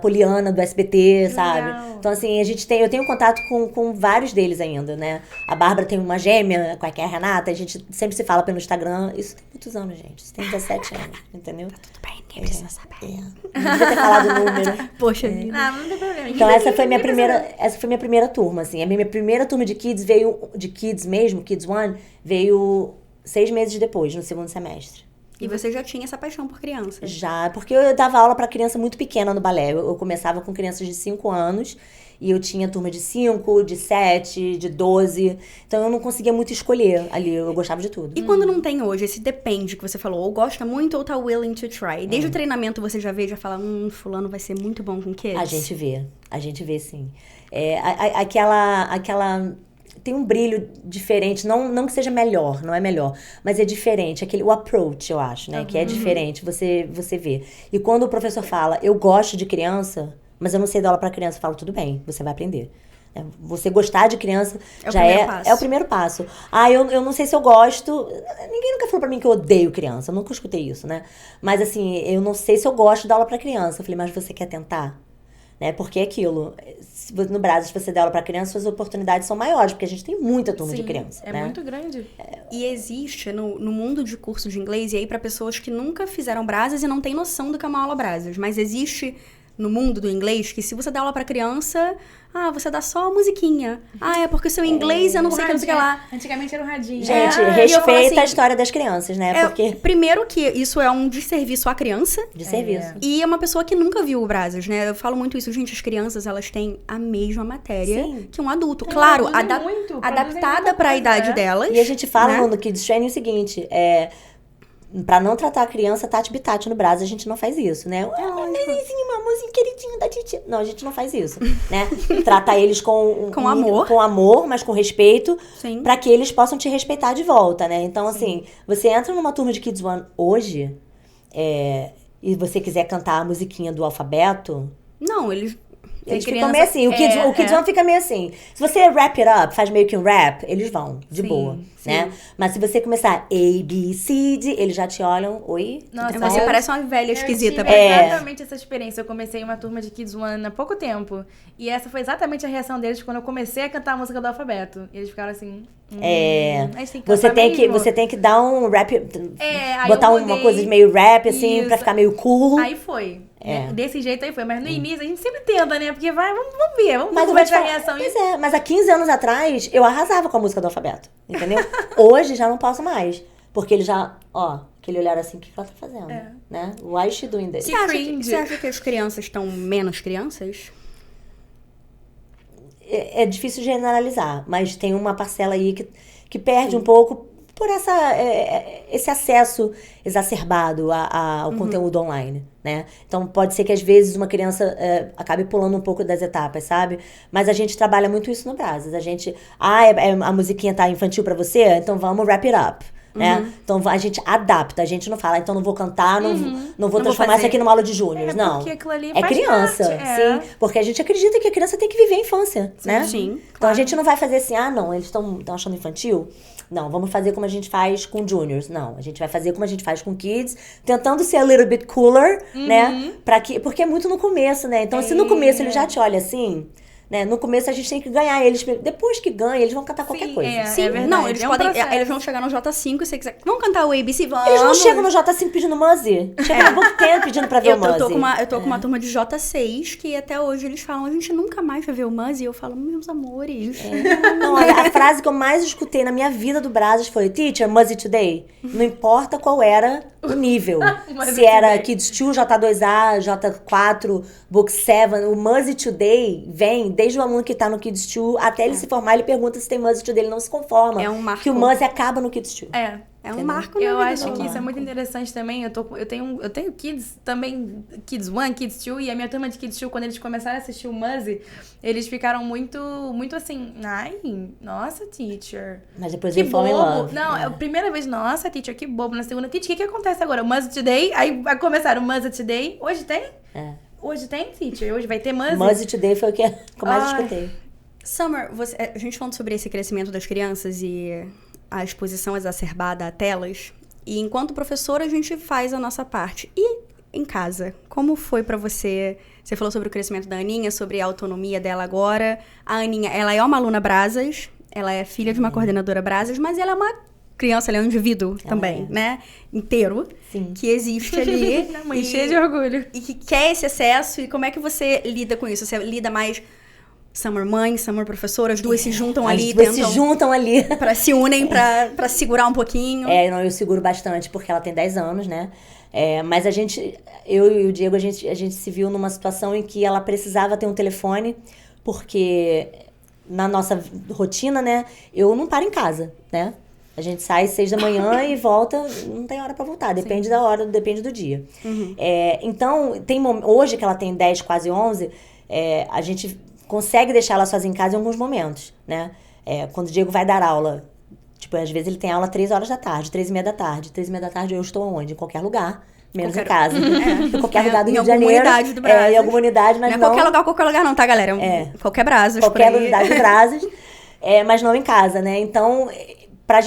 Poliana, do SBT, sabe? Legal. Então, assim, eu tenho contato com vários deles ainda, né? A Bárbara tem uma gêmea, que é a Renata, a gente sempre se fala pelo Instagram. Isso tem muitos anos, gente. Isso tem 17 anos, entendeu? Tudo bem, ninguém precisa saber. Não devia ter falado o número. Poxa vida. Ah, mas não tem problema. Então, essa foi minha primeira turma, assim. A minha primeira turma de Kids de Kids mesmo, Kids One, veio 6 meses depois, no segundo semestre. E você já tinha essa paixão por criança? Já, porque eu dava aula para criança muito pequena no balé. Eu começava com crianças de 5 anos e eu tinha turma de 5, de 7, de 12. Então eu não conseguia muito escolher ali, eu gostava de tudo. E quando não tem hoje, esse depende que você falou, ou gosta muito ou tá willing to try. Desde o treinamento você já vê, já fala, fulano vai ser muito bom com kids. A gente vê sim. Aquela tem um brilho diferente, não que seja melhor, não é melhor, mas é diferente, o approach, eu acho, né, que é diferente, você vê. E quando o professor fala, eu gosto de criança, mas eu não sei dar aula pra criança, eu falo, tudo bem, você vai aprender. Você gostar de criança é o primeiro passo. Eu não sei se eu gosto, ninguém nunca falou pra mim que eu odeio criança, eu nunca escutei isso, né, mas assim, eu não sei se eu gosto de dar aula pra criança. Eu falei, mas você quer tentar? Né? Porque é aquilo, no Brasil, se você der aula para criança, suas oportunidades são maiores, porque a gente tem muita turma de criança. É né? muito grande. E existe no mundo de curso de inglês, e aí para pessoas que nunca fizeram Brasas e não têm noção do que é uma aula Brasas, mas existe no mundo do inglês que se você dá aula para criança, você dá só a musiquinha. É porque o seu inglês eu não sei o que, não sei o que lá. Antigamente era um radinho. Gente, e eu respeita falo assim, a história das crianças, né? Porque Primeiro que isso é um desserviço à criança. de serviço. E é uma pessoa que nunca viu o Brasas, né? Eu falo muito isso, gente, as crianças, elas têm a mesma matéria Sim. que um adulto. Claro, produzem muito, adaptada produzem para a muita idade coisa, delas. E a gente fala né? no Kids Training o seguinte, pra não tratar a criança tati-bitati no Brasil, a gente não faz isso, né? Nenenzinho, amorzinho, queridinho da titia. Não, a gente não faz isso, né? Trata eles com amor. Com amor, mas com respeito, Sim. pra que eles possam te respeitar de volta, né? Então, assim, você entra numa turma de Kids One hoje, e você quiser cantar a musiquinha do alfabeto, Não, eles ficam meio assim. O Kids One fica meio assim. Se você wrap it up, faz meio que um rap, eles vão, de boa, né? Mas se você começar A, B, C, D, eles já te olham, oi? Nossa, Você parece uma velha Eu esquisita. tive exatamente essa experiência. Eu comecei uma turma de Kids One há pouco tempo. E essa foi exatamente a reação deles quando eu comecei a cantar a música do alfabeto. E eles ficaram assim... a gente tem que cantar Você tem que dar um rap, aí botar eu uma mudei. coisa meio rap, assim, Isso. pra ficar meio cool. Aí foi. Desse jeito aí foi. Mas no início a gente sempre tenta, né? Porque vamos ver. Vamos Mas ver eu vou te a falar, reação. mas há 15 anos atrás, eu arrasava com a música do alfabeto, entendeu? Hoje já não posso mais. Porque ele já, aquele olhar assim, o que ela tá fazendo? Né? Why is she doing this? Você acha que as crianças estão menos crianças? É difícil generalizar, mas tem uma parcela aí que perde um pouco por esse acesso exacerbado ao conteúdo online, né? Então, pode ser que às vezes uma criança acabe pulando um pouco das etapas, sabe? Mas a gente trabalha muito isso no Brasas. A gente, a musiquinha tá infantil pra você? Então vamos wrap it up. Né? Então a gente adapta, a gente não fala, então não vou cantar, não vou transformar isso aqui numa aula de júnior, não. Porque aquilo ali É faz criança, parte, sim. Porque a gente acredita que a criança tem que viver a infância, né? Sim, Então a gente não vai fazer assim, não, eles estão achando infantil? Não, vamos fazer como a gente faz com juniors. Não, a gente vai fazer como a gente faz com kids, tentando ser a little bit cooler, né? Porque é muito no começo, né? Então se no começo ele já te olha assim... Né? No começo a gente tem que ganhar eles. Depois que ganha, eles vão cantar qualquer coisa. Sim, verdade. não, eles um podem. processo. Eles vão chegar no J5 se você quiser. Vamos cantar o ABC? Vamos. Eles não chegam no J5 pedindo Muzzy. Chega no Book 10 pedindo pra ver o Muzzy. Eu tô com uma turma de J6 que até hoje eles falam, a gente nunca mais vai ver o Muzzy. E eu falo, meus amores. Não, olha, a frase que eu mais escutei na minha vida do Brasas foi: Teacher, Muzzy today? Não importa qual era o nível. Muzzy Se era Today. Kids 2, J2A, J4, Book 7, o Muzzy Today vem desde o aluno que tá no Kids 2 até ele se formar, ele pergunta se tem Muzzy Today, ele não se conforma. É um marco. Que o Muzzy acaba no Kids 2. É um Entendeu? marco na Eu vida acho dela. que isso é muito interessante também. Eu tenho kids também, Kids 1, Kids 2, e a minha turma de Kids 2, quando eles começaram a assistir o Muzzy, eles ficaram muito assim, ai, nossa, teacher. Mas depois Que ele fall in bobo. love. Não, é a primeira vez, nossa, teacher, que bobo. Na segunda, teacher, o que acontece agora? O Muzzy Today? Aí vai começar o Muzzy Today. Hoje tem? É. Hoje tem, teacher? Hoje vai ter Muzzy? Muzzy Today foi o que eu mais Ai. escutei. Summer, a gente falando sobre esse crescimento das crianças e a exposição exacerbada a telas. E enquanto professora, a gente faz a nossa parte. E em casa, como foi pra você? Você falou sobre o crescimento da Aninha, sobre a autonomia dela agora. A Aninha, ela é uma aluna Brazas, ela é filha de uma coordenadora Brazas, mas ela é uma criança, ela é um indivíduo também, né? Inteiro. Sim. Que existe ali. Mãe, cheia de orgulho. E que quer esse acesso. E como é que você lida com isso? Você lida mais Summer mãe, Summer professora, as duas se juntam As ali, duas se tentam... juntam ali. Se unem pra segurar um pouquinho. Não, eu seguro bastante, porque ela tem 10 anos, né? Mas eu e o Diego, a gente se viu numa situação em que ela precisava ter um telefone, porque na nossa rotina, né, eu não paro em casa, né? A gente sai às 6 da manhã e volta, não tem hora pra voltar, depende da hora, depende do dia. Então, hoje que ela tem 10, quase 11, a gente consegue deixar ela sozinha em casa em alguns momentos, né? Quando o Diego vai dar aula, tipo, às vezes ele tem aula 3 horas da tarde, 3h30 da tarde. 3h30 da tarde eu estou aonde? Em qualquer lugar, menos em casa. Em qualquer lugar do Rio de Janeiro. Em alguma unidade do Brazos. Em alguma unidade, mas Não é não... qualquer lugar não, tá, galera? Qualquer Brazos Qualquer por aí. unidade do Brazos, mas não em casa, né? Então, pra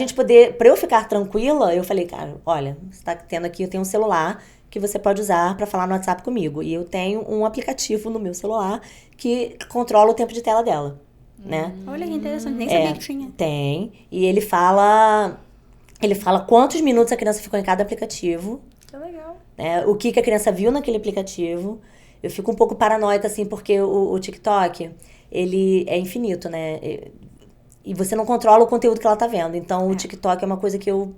eu ficar tranquila, eu falei, cara, olha, você tá tendo aqui, eu tenho um celular que você pode usar pra falar no WhatsApp comigo. E eu tenho um aplicativo no meu celular que controla o tempo de tela dela, né? Olha que interessante, nem sabia que tinha. Tem. E ele fala quantos minutos a criança ficou em cada aplicativo, Que legal. né? O que a criança viu naquele aplicativo. Eu fico um pouco paranoica, assim, porque o TikTok, ele é infinito, né? E você não controla o conteúdo que ela tá vendo. Então, o TikTok é uma coisa que eu,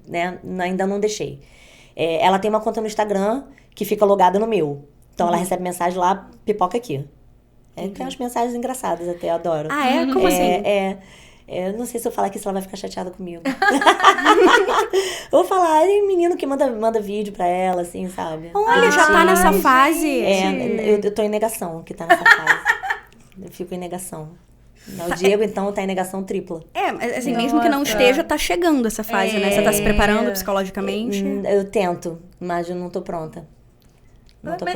né, ainda não deixei. Ela tem uma conta no Instagram que fica logada no meu. Então, ela recebe mensagem lá, pipoca aqui. Tem umas mensagens engraçadas até, eu adoro. Ah, é? Como assim? Eu não sei se eu falar aqui se ela vai ficar chateada comigo. Vou falar, menino que manda vídeo pra ela, assim, sabe? Olha, já tá nessa fase. Eu tô em negação que tá nessa fase. Eu fico em negação. O Diego, então, tá em negação tripla. Mas assim, mesmo que não esteja, tá chegando essa fase, né? Você tá se preparando psicologicamente. Eu tento, mas eu não tô pronta.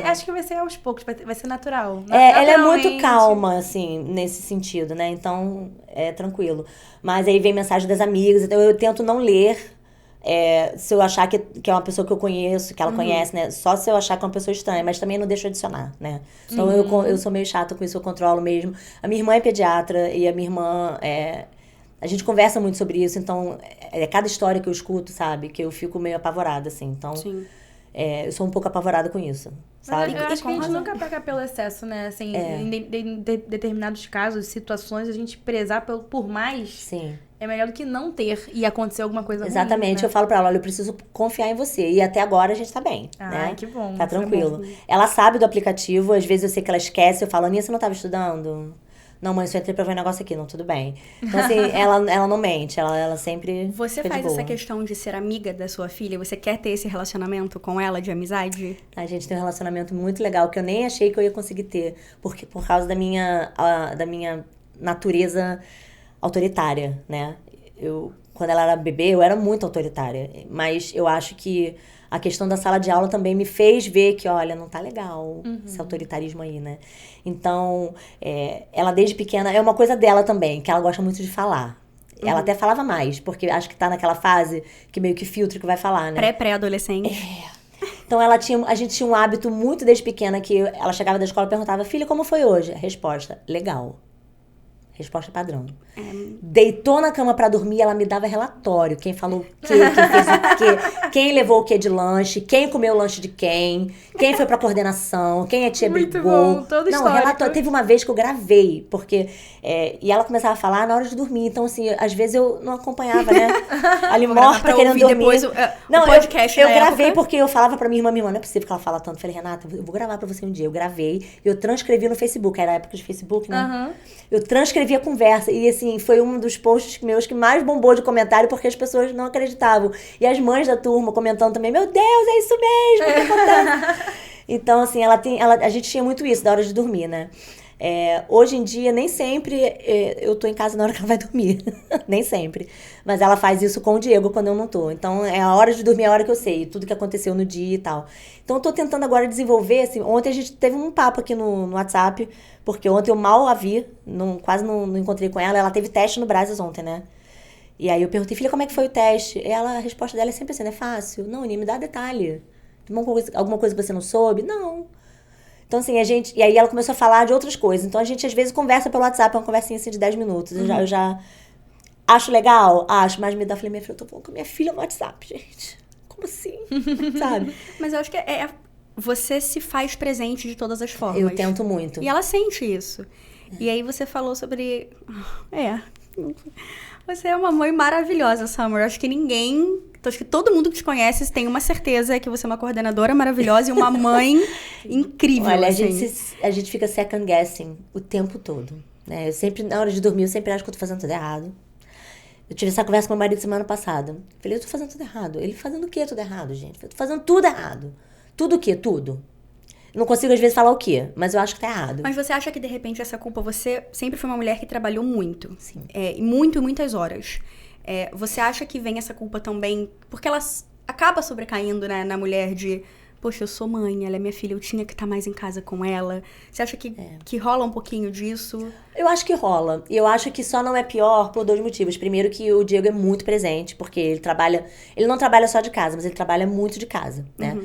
Acho que vai ser aos poucos, vai ser natural. Ela é muito Naturalmente. calma, assim, nesse sentido, né? Então, é tranquilo. Mas aí vem mensagem das amigas, então eu tento não ler. Se eu achar que é uma pessoa que eu conheço, que ela conhece, né? Só se eu achar que é uma pessoa estranha, mas também não deixo adicionar, né? Então eu sou meio chata com isso, eu controlo mesmo. A minha irmã é pediatra e a minha irmã a gente conversa muito sobre isso, então cada história que eu escuto, sabe? Que eu fico meio apavorada, assim. Então, Sim. Eu sou um pouco apavorada com isso, sabe? Mas eu acho que a gente com razão. nunca peca pelo excesso, né? Assim, em determinados casos, situações, a gente prezar por mais Sim. é melhor do que não ter e acontecer alguma coisa Exatamente, ruim, né? eu falo pra ela, olha, eu preciso confiar em você. E até agora a gente tá bem, né? Que bom. Tá isso é tranquilo. bom. Ela sabe do aplicativo, às vezes eu sei que ela esquece, eu falo, Aninha, você não tava estudando? Não, mãe, só entrei pra ver um negócio aqui, não, tudo bem. Então, assim, ela não mente, ela sempre Você fica de faz essa boa. questão de ser amiga da sua filha? Você quer ter esse relacionamento com ela de amizade? A gente tem um relacionamento muito legal, que eu nem achei que eu ia conseguir ter, porque por causa da minha natureza autoritária, né? Quando ela era bebê, eu era muito autoritária, mas eu acho que a questão da sala de aula também me fez ver que, olha, não tá legal esse autoritarismo aí, né? Então, ela desde pequena, é uma coisa dela também, que ela gosta muito de falar. Ela até falava mais, porque acho que tá naquela fase que meio que filtra que vai falar, né? Pré-adolescente. Então, a gente tinha um hábito muito desde pequena que ela chegava da escola e perguntava, filha, como foi hoje? A resposta, legal. Resposta padrão. Deitou na cama pra dormir, ela me dava relatório. Quem falou o quê, quem fez o quê, quem levou o quê de lanche, quem comeu o lanche de quem foi pra coordenação, quem a tia Muito brigou. bom, todo Não, histórico. relatório. Teve uma vez que eu gravei, porque... e ela começava a falar na hora de dormir. Então, assim, às vezes eu não acompanhava, né? Ali Vou gravar morta, pra querendo ouvir dormir. depois o Não, podcast eu da gravei época. porque eu falava pra minha irmã, não é possível que ela fala tanto. Eu falei, Renata, eu vou gravar pra você um dia. Eu gravei, eu transcrevi no Facebook, era a época de Facebook, né? Aham. Eu transcrevi a conversa e, assim, foi um dos posts meus que mais bombou de comentário porque as pessoas não acreditavam. E as mães da turma comentando também, meu Deus, é isso mesmo que acontece. Então, assim, a gente tinha muito isso da hora de dormir, né? Hoje em dia, nem sempre eu tô em casa na hora que ela vai dormir. Nem sempre. Mas ela faz isso com o Diego quando eu não tô. Então, a hora de dormir é a hora que eu sei. Tudo que aconteceu no dia e tal. Então, eu tô tentando agora desenvolver, assim... Ontem a gente teve um papo aqui no WhatsApp. Porque ontem eu mal a vi. Quase não encontrei com ela. Ela teve teste no Brasas ontem, né? E aí eu perguntei, filha, como é que foi o teste? E a resposta dela é sempre assim, é fácil. Não, Aninha, me dá detalhe. Alguma coisa que você não soube? Não. Então, assim, e aí ela começou a falar de outras coisas. Então, a gente, às vezes, conversa pelo WhatsApp, é uma conversinha, assim, de 10 minutos. Eu já acho legal? Acho. Mas me dá, falei, minha filha, eu tô falando com a minha filha no WhatsApp, gente. Como assim? Sabe? Mas eu acho que você se faz presente de todas as formas. Eu tento muito. E ela sente isso. E aí você falou sobre... Você é uma mãe maravilhosa, Summer. Eu acho que acho que todo mundo que te conhece tem uma certeza que você é uma coordenadora maravilhosa e uma mãe incrível. Olha, assim. a gente fica second guessing o tempo todo, né? Eu sempre, na hora de dormir, eu sempre acho que eu tô fazendo tudo errado. Eu tive essa conversa com meu marido semana passada. Falei, eu tô fazendo tudo errado. Ele, fazendo o quê tudo errado, gente? Eu tô fazendo tudo errado. Tudo o quê? Tudo. Eu não consigo, às vezes, falar o quê, mas eu acho que tá errado. Mas você acha que, de repente, essa culpa... Você sempre foi uma mulher que trabalhou muito. Sim. E muitas horas. Você acha que vem essa culpa também... Porque ela acaba sobrecaindo, né, na mulher de... Poxa, eu sou mãe, ela é minha filha, eu tinha que estar mais em casa com ela. Você acha que rola um pouquinho disso? Eu acho que rola. E eu acho que só não é pior por 2 motivos. Primeiro que o Diego é muito presente, porque ele não trabalha só de casa, mas ele trabalha muito de casa, né?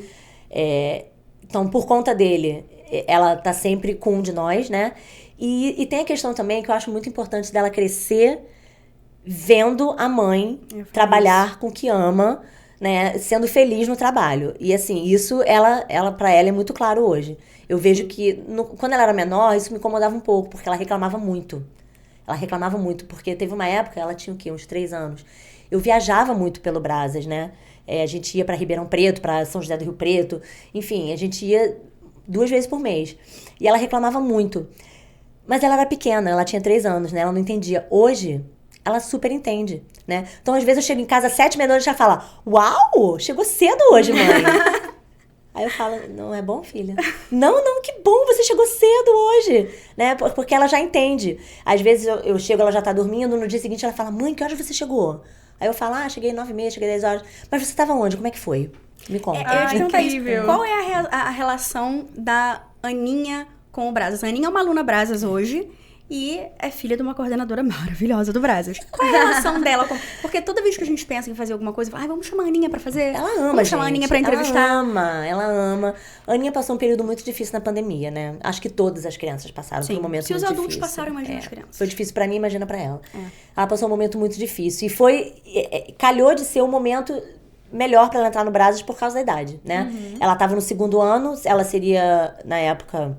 Então, por conta dele, ela tá sempre com um de nós, né? E tem a questão também que eu acho muito importante dela crescer vendo a mãe trabalhar com o que ama, né? Sendo feliz no trabalho. E assim, isso pra ela é muito claro hoje. Eu vejo que quando ela era menor, isso me incomodava um pouco, porque ela reclamava muito. Porque teve uma época, ela tinha o quê? Uns 3 anos. Eu viajava muito pelo Brasas, né? A gente ia pra Ribeirão Preto, pra São José do Rio Preto. Enfim, a gente ia 2 vezes por mês. E ela reclamava muito. Mas ela era pequena, ela tinha 3 anos, né? Ela não entendia. Hoje, ela super entende, né? Então, às vezes, eu chego em casa às 7h30 e já fala, uau, chegou cedo hoje, mãe. Aí eu falo, não é bom, filha? Não, que bom, você chegou cedo hoje, né? Porque ela já entende. Às vezes, eu chego, ela já tá dormindo, no dia seguinte ela fala, mãe, que horas você chegou? Aí eu falo, cheguei 9h30, cheguei 10 horas. Mas você tava onde? Como é que foi? Me conta. Eu ia te perguntar isso. incrível. Qual é a relação da Aninha com o Brasas? A Aninha é uma aluna Brasas hoje e é filha de uma coordenadora maravilhosa do Brasas. Qual é a relação dela com... Porque toda vez que a gente pensa em fazer alguma coisa, vamos chamar a Aninha pra fazer. Ela ama, vamos chamar a Aninha pra entrevistar. Ela ama. A Aninha passou um período muito difícil na pandemia, né? Acho que todas as crianças passaram por um momento Se muito os difícil. adultos passaram, imagina as crianças. Foi difícil pra mim, imagina pra ela. Ela passou um momento muito difícil. E calhou de ser um momento melhor pra ela entrar no Brasas por causa da idade, né? Ela tava no 2º ano, ela seria, na época,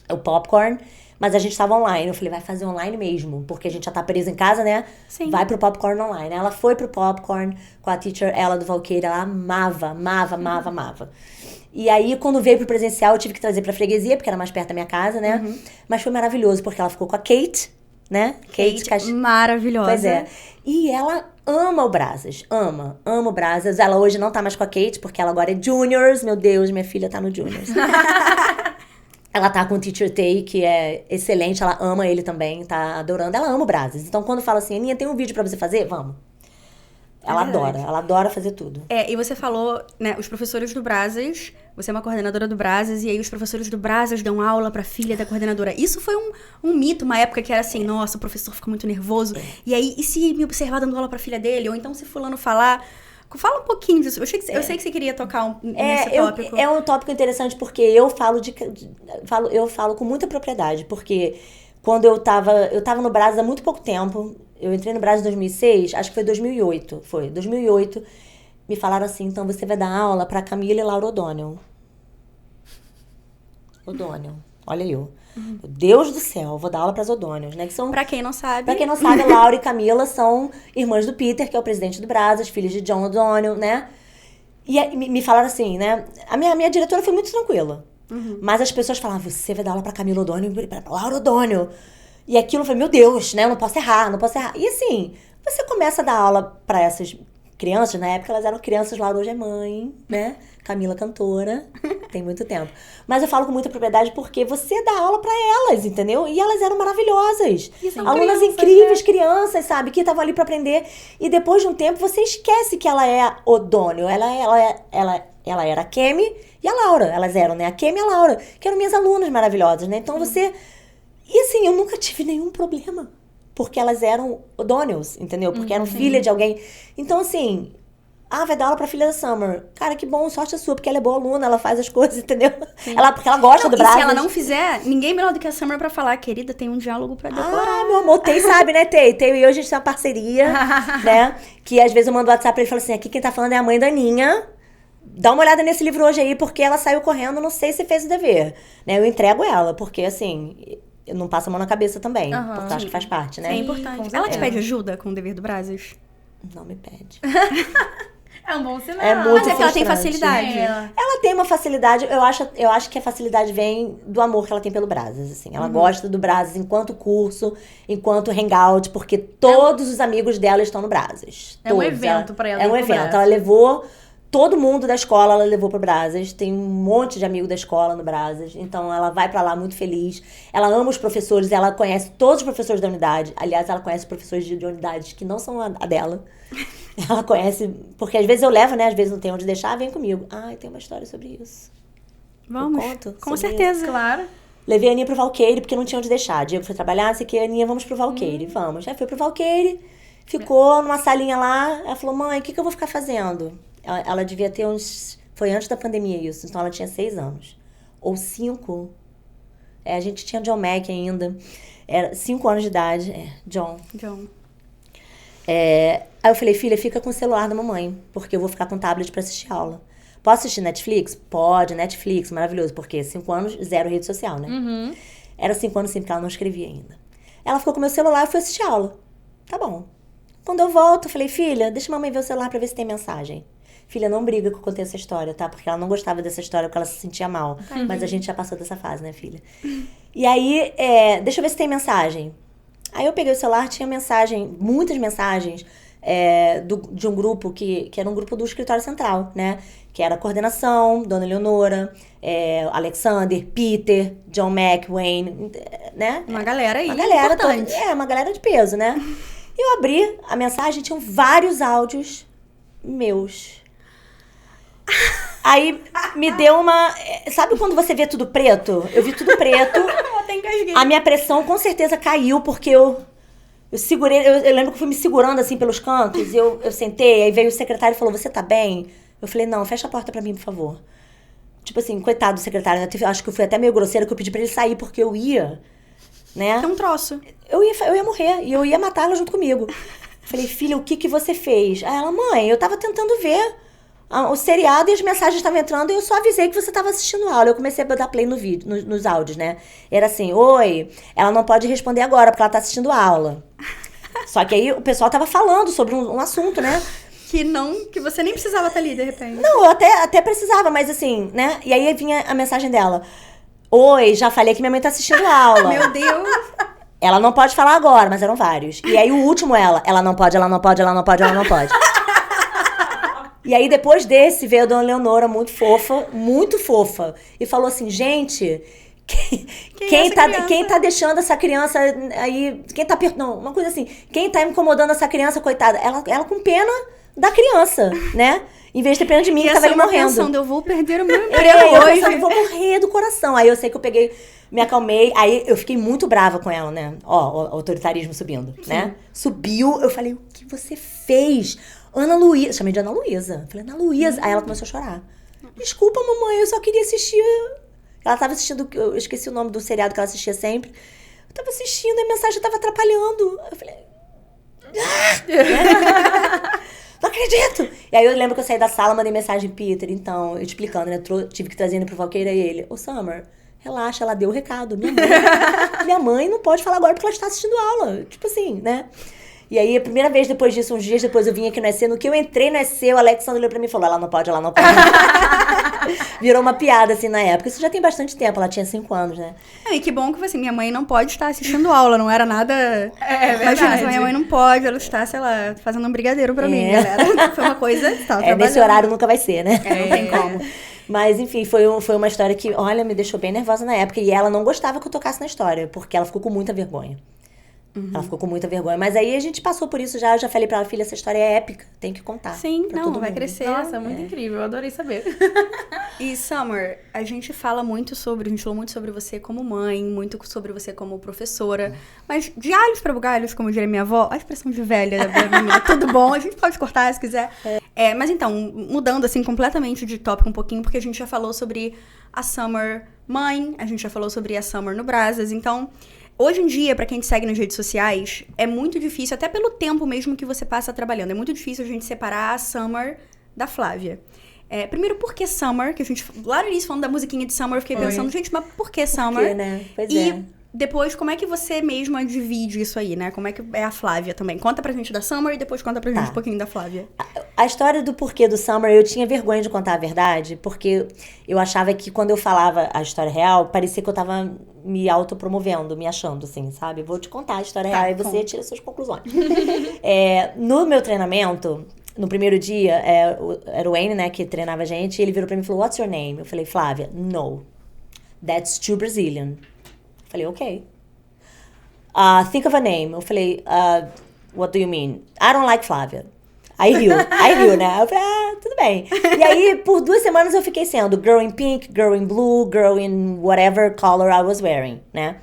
o Popcorn. Mas a gente tava online. Eu falei, vai fazer online mesmo. Porque a gente já tá presa em casa, né? Sim. Vai pro Popcorn online. Ela foi pro Popcorn com a teacher, ela do Valqueira. Ela amava. E aí, quando veio pro presencial, eu tive que trazer pra freguesia, porque era mais perto da minha casa, né? Mas foi maravilhoso, porque ela ficou com a Kate, né? Kate maravilhosa. Pois é. E ela ama o Brasas. Ama o Brasas. Ela hoje não tá mais com a Kate, porque ela agora é Juniors. Meu Deus, minha filha tá no Juniors. Ela tá com o Teacher Tay, que é excelente. Ela ama ele também, tá adorando. Ela ama o Brasas. Então, quando fala assim, Aninha, tem um vídeo pra você fazer? Vamos. Ela adora fazer tudo. E você falou, né, os professores do Brasas, você é uma coordenadora do Brasas, e aí os professores do Brasas dão aula pra filha da coordenadora. Isso foi um mito, uma época que era assim, nossa, o professor fica muito nervoso. E aí, e se me observar dando aula pra filha dele? Ou então se fulano falar... Fala um pouquinho disso. Eu sei que você queria tocar nesse tópico. É um tópico interessante porque eu falo com muita propriedade. Porque quando eu tava no Brás há muito pouco tempo. Eu entrei no Brás em 2006, acho que foi 2008. Foi, 2008. Me falaram assim, então você vai dar aula pra Camila e Laura O'Donnell. O'Donnell, olha eu. Meu Deus do céu, vou dar aula pras O'Donnells, né? Que são, Pra quem não sabe... pra quem não sabe, Laura e Camila são irmãs do Peter, que é o presidente do Brás, as filhas de John O'Donnell, né? E aí, me falaram assim, né? A minha diretora foi muito tranquila. Mas as pessoas falavam, você vai dar aula pra Camila O'Donnell e pra Laura O'Donnell. E aquilo foi, meu Deus, né? Eu não posso errar, não posso errar. E assim, você começa a dar aula pra essas crianças, na época elas eram crianças, Laura hoje é mãe, né? Camila cantora, tem muito tempo. Mas eu falo com muita propriedade porque você dá aula pra elas, entendeu? E elas eram maravilhosas. Alunas incríveis, né? Crianças, sabe? Que estavam ali pra aprender. E depois de um tempo você esquece que ela é a O'Donnell. Ela era a Kemi e a Laura. Elas eram, né? A Kemi e a Laura, que eram minhas alunas maravilhosas, né? Então você... E assim, eu nunca tive nenhum problema. Porque elas eram O'Donnells, entendeu? Porque eram filha de alguém. Então, assim... vai dar aula pra filha da Summer. Cara, que bom, sorte a sua, porque ela é boa aluna, ela faz as coisas, entendeu? Porque ela gosta do Brás. E se ela não fizer, ninguém melhor do que a Summer pra falar, querida, tem um diálogo pra decorar. Meu amor, Tei sabe, né, Tei? Tei e eu, a gente tem uma parceria, né? Que às vezes eu mando WhatsApp pra ele e falo assim, aqui quem tá falando é a mãe da Aninha. Dá uma olhada nesse livro hoje aí, porque ela saiu correndo, não sei se fez o dever. Né? Eu entrego ela, porque assim... Eu não passo a mão na cabeça também, porque eu acho que faz parte, né? É importante. Ela te pede ajuda com o dever do Brasas? Não me pede. É um bom sinal. É muito Mas é que ela tem frustrante. facilidade. Ela tem uma facilidade, eu acho que a facilidade vem do amor que ela tem pelo Brasas, assim. Ela gosta do Brasas enquanto curso, enquanto hangout, porque todos os amigos dela estão no Brasas. É um evento pra ela. É um evento. Ela levou todo mundo da escola, ela levou pro Brasas. Tem um monte de amigo da escola no Brasas. Então, ela vai pra lá muito feliz. Ela ama os professores, ela conhece todos os professores da unidade. Aliás, ela conhece professores de unidades que não são a dela. Ela conhece, porque às vezes eu levo, né? Às vezes não tem onde deixar, vem comigo. Tem uma história sobre isso. Vamos, eu conto com sobre certeza. Isso. Claro. Levei a Aninha pro Valqueire, porque não tinha onde deixar. Diego foi trabalhar, sei que Aninha, vamos pro Valqueire. Vamos. Aí foi pro Valqueire, ficou numa salinha lá. Ela falou, mãe, o que eu vou ficar fazendo? Ela devia ter uns... Foi antes da pandemia isso, então ela tinha 6 anos. Ou 5. A gente tinha John Mac ainda. Era 5 anos de idade. John. Aí eu falei, filha, fica com o celular da mamãe, porque eu vou ficar com o tablet pra assistir aula. Posso assistir Netflix? Pode, Netflix, maravilhoso, porque 5 anos, 0 rede social, né? Era 5 anos sim, porque ela não escrevia ainda. Ela ficou com o meu celular e foi assistir aula. Tá bom. Quando eu volto, eu falei, filha, deixa a mamãe ver o celular pra ver se tem mensagem. Filha, não briga que eu contei essa história, tá? Porque ela não gostava dessa história, porque ela se sentia mal. Mas a gente já passou dessa fase, né, filha? E aí, deixa eu ver se tem mensagem. Aí eu peguei o celular, tinha mensagem, muitas mensagens de um grupo que era um grupo do escritório central, né? Que era a coordenação, Dona Eleonora, Alexander, Peter, John Mac, Wayne, né? Uma galera aí. Uma galera importante. uma galera de peso, né? Eu abri a mensagem, tinham vários áudios meus. Aí me deu uma... Sabe quando você vê tudo preto? Eu vi tudo preto. Eu até engasguei. A minha pressão com certeza caiu, porque eu segurei... Eu lembro que eu fui me segurando assim pelos cantos. Eu sentei, aí veio o secretário e falou, você tá bem? Eu falei, não, fecha a porta pra mim, por favor. Tipo assim, coitado do secretário. Eu acho que eu fui até meio grosseira, que eu pedi pra ele sair, porque eu ia, né? Tem um troço. Eu ia morrer, e eu ia matar ela junto comigo. Eu falei, filha, o que você fez? Aí ela, mãe, eu tava tentando ver o seriado e as mensagens estavam entrando e eu só avisei que você estava assistindo aula. Eu comecei a dar play no vídeo, nos áudios, né? Era assim, oi, ela não pode responder agora porque ela tá assistindo aula. Só que aí o pessoal tava falando sobre um assunto, né? Que você nem precisava estar ali, de repente. Não, eu até precisava, mas assim, né? E aí vinha a mensagem dela. Oi, já falei que minha mãe tá assistindo aula. Meu Deus. Ela não pode falar agora, mas eram vários. E aí o último ela não pode. E aí, depois desse, veio a Dona Leonora, muito fofa, e falou assim, gente, quem tá deixando essa criança aí, não, uma coisa assim, quem tá incomodando essa criança, coitada, ela com pena da criança, né? Em vez de ter pena de mim, que tava ali morrendo. Eu vou perder o meu emprego hoje. Eu vou morrer do coração. Aí eu sei que eu peguei, me acalmei, aí eu fiquei muito brava com ela, né? Ó, o autoritarismo subindo, né? Subiu, eu falei, o que você fez? Ana Luísa, chamei de Ana Luísa. Falei, Ana Luísa. Aí ela começou a chorar. Desculpa, mamãe, eu só queria assistir. Ela tava assistindo, eu esqueci o nome do seriado que ela assistia sempre. Eu tava assistindo e a mensagem tava atrapalhando. Eu falei... Não acredito! E aí eu lembro que eu saí da sala, mandei mensagem, Peter, então, eu explicando, né? Tive que trazer ele pro Valqueira e ele, Summer, relaxa, ela deu o recado. Minha mãe não pode falar agora porque ela está assistindo aula. Tipo assim, né? E aí, a primeira vez depois disso, uns dias depois, eu vim aqui no EC. No que eu entrei no EC, o Alexandre olhou pra mim e falou, ela não pode. Virou uma piada, assim, na época. Isso já tem bastante tempo, ela tinha 5 anos, né? E que bom que, assim, minha mãe não pode estar assistindo aula, não era nada... Imagina, se minha mãe não pode, ela está, sei lá, fazendo um brigadeiro pra mim, galera. Foi uma coisa... Nesse horário nunca vai ser, né? Não tem como. Mas, enfim, foi uma história que, olha, me deixou bem nervosa na época. E ela não gostava que eu tocasse na história, porque ela ficou com muita vergonha. Ela ficou com muita vergonha. Mas aí a gente passou por isso já. Eu já falei pra ela, filha, essa história é épica. Tem que contar. Sim, não, vai crescer. Nossa, muito incrível. Eu adorei saber. E, Summer, a gente falou muito sobre você como mãe, muito sobre você como professora. Mas de alhos para bugalhos, como diria minha avó, a expressão de velha, tudo bom, a gente pode cortar se quiser. Mas então, mudando assim completamente de tópico um pouquinho, porque a gente já falou sobre a Summer mãe, a gente já falou sobre a Summer no Brasas, então... Hoje em dia, pra quem te segue nas redes sociais, é muito difícil, até pelo tempo mesmo que você passa trabalhando, é muito difícil a gente separar a Summer da Flávia. Primeiro, por que Summer? Que a gente, lá no início, falando da musiquinha de Summer, eu fiquei pensando, gente, mas por que Summer? Por quê, né? Pois e depois, como é que você mesma divide isso aí, né? Como é que é a Flávia também? Conta pra gente da Summer e depois conta pra gente um pouquinho da Flávia. A história do porquê do Summer, eu tinha vergonha de contar a verdade, porque eu achava que quando eu falava a história real, parecia que eu tava me autopromovendo, me achando, assim, sabe? Vou te contar a história real e você tira suas conclusões. No meu treinamento, no primeiro dia, era o Wayne, né, que treinava a gente, e ele virou pra mim e falou, what's your name? Eu falei, Flávia. No. That's too Brazilian. Eu falei, ok. Think of a name. Eu falei, what do you mean? I don't like Flávia. Aí riu, né? Eu falei, tudo bem. E aí, por 2 semanas, eu fiquei sendo girl in pink, girl in blue, girl in whatever color I was wearing, né?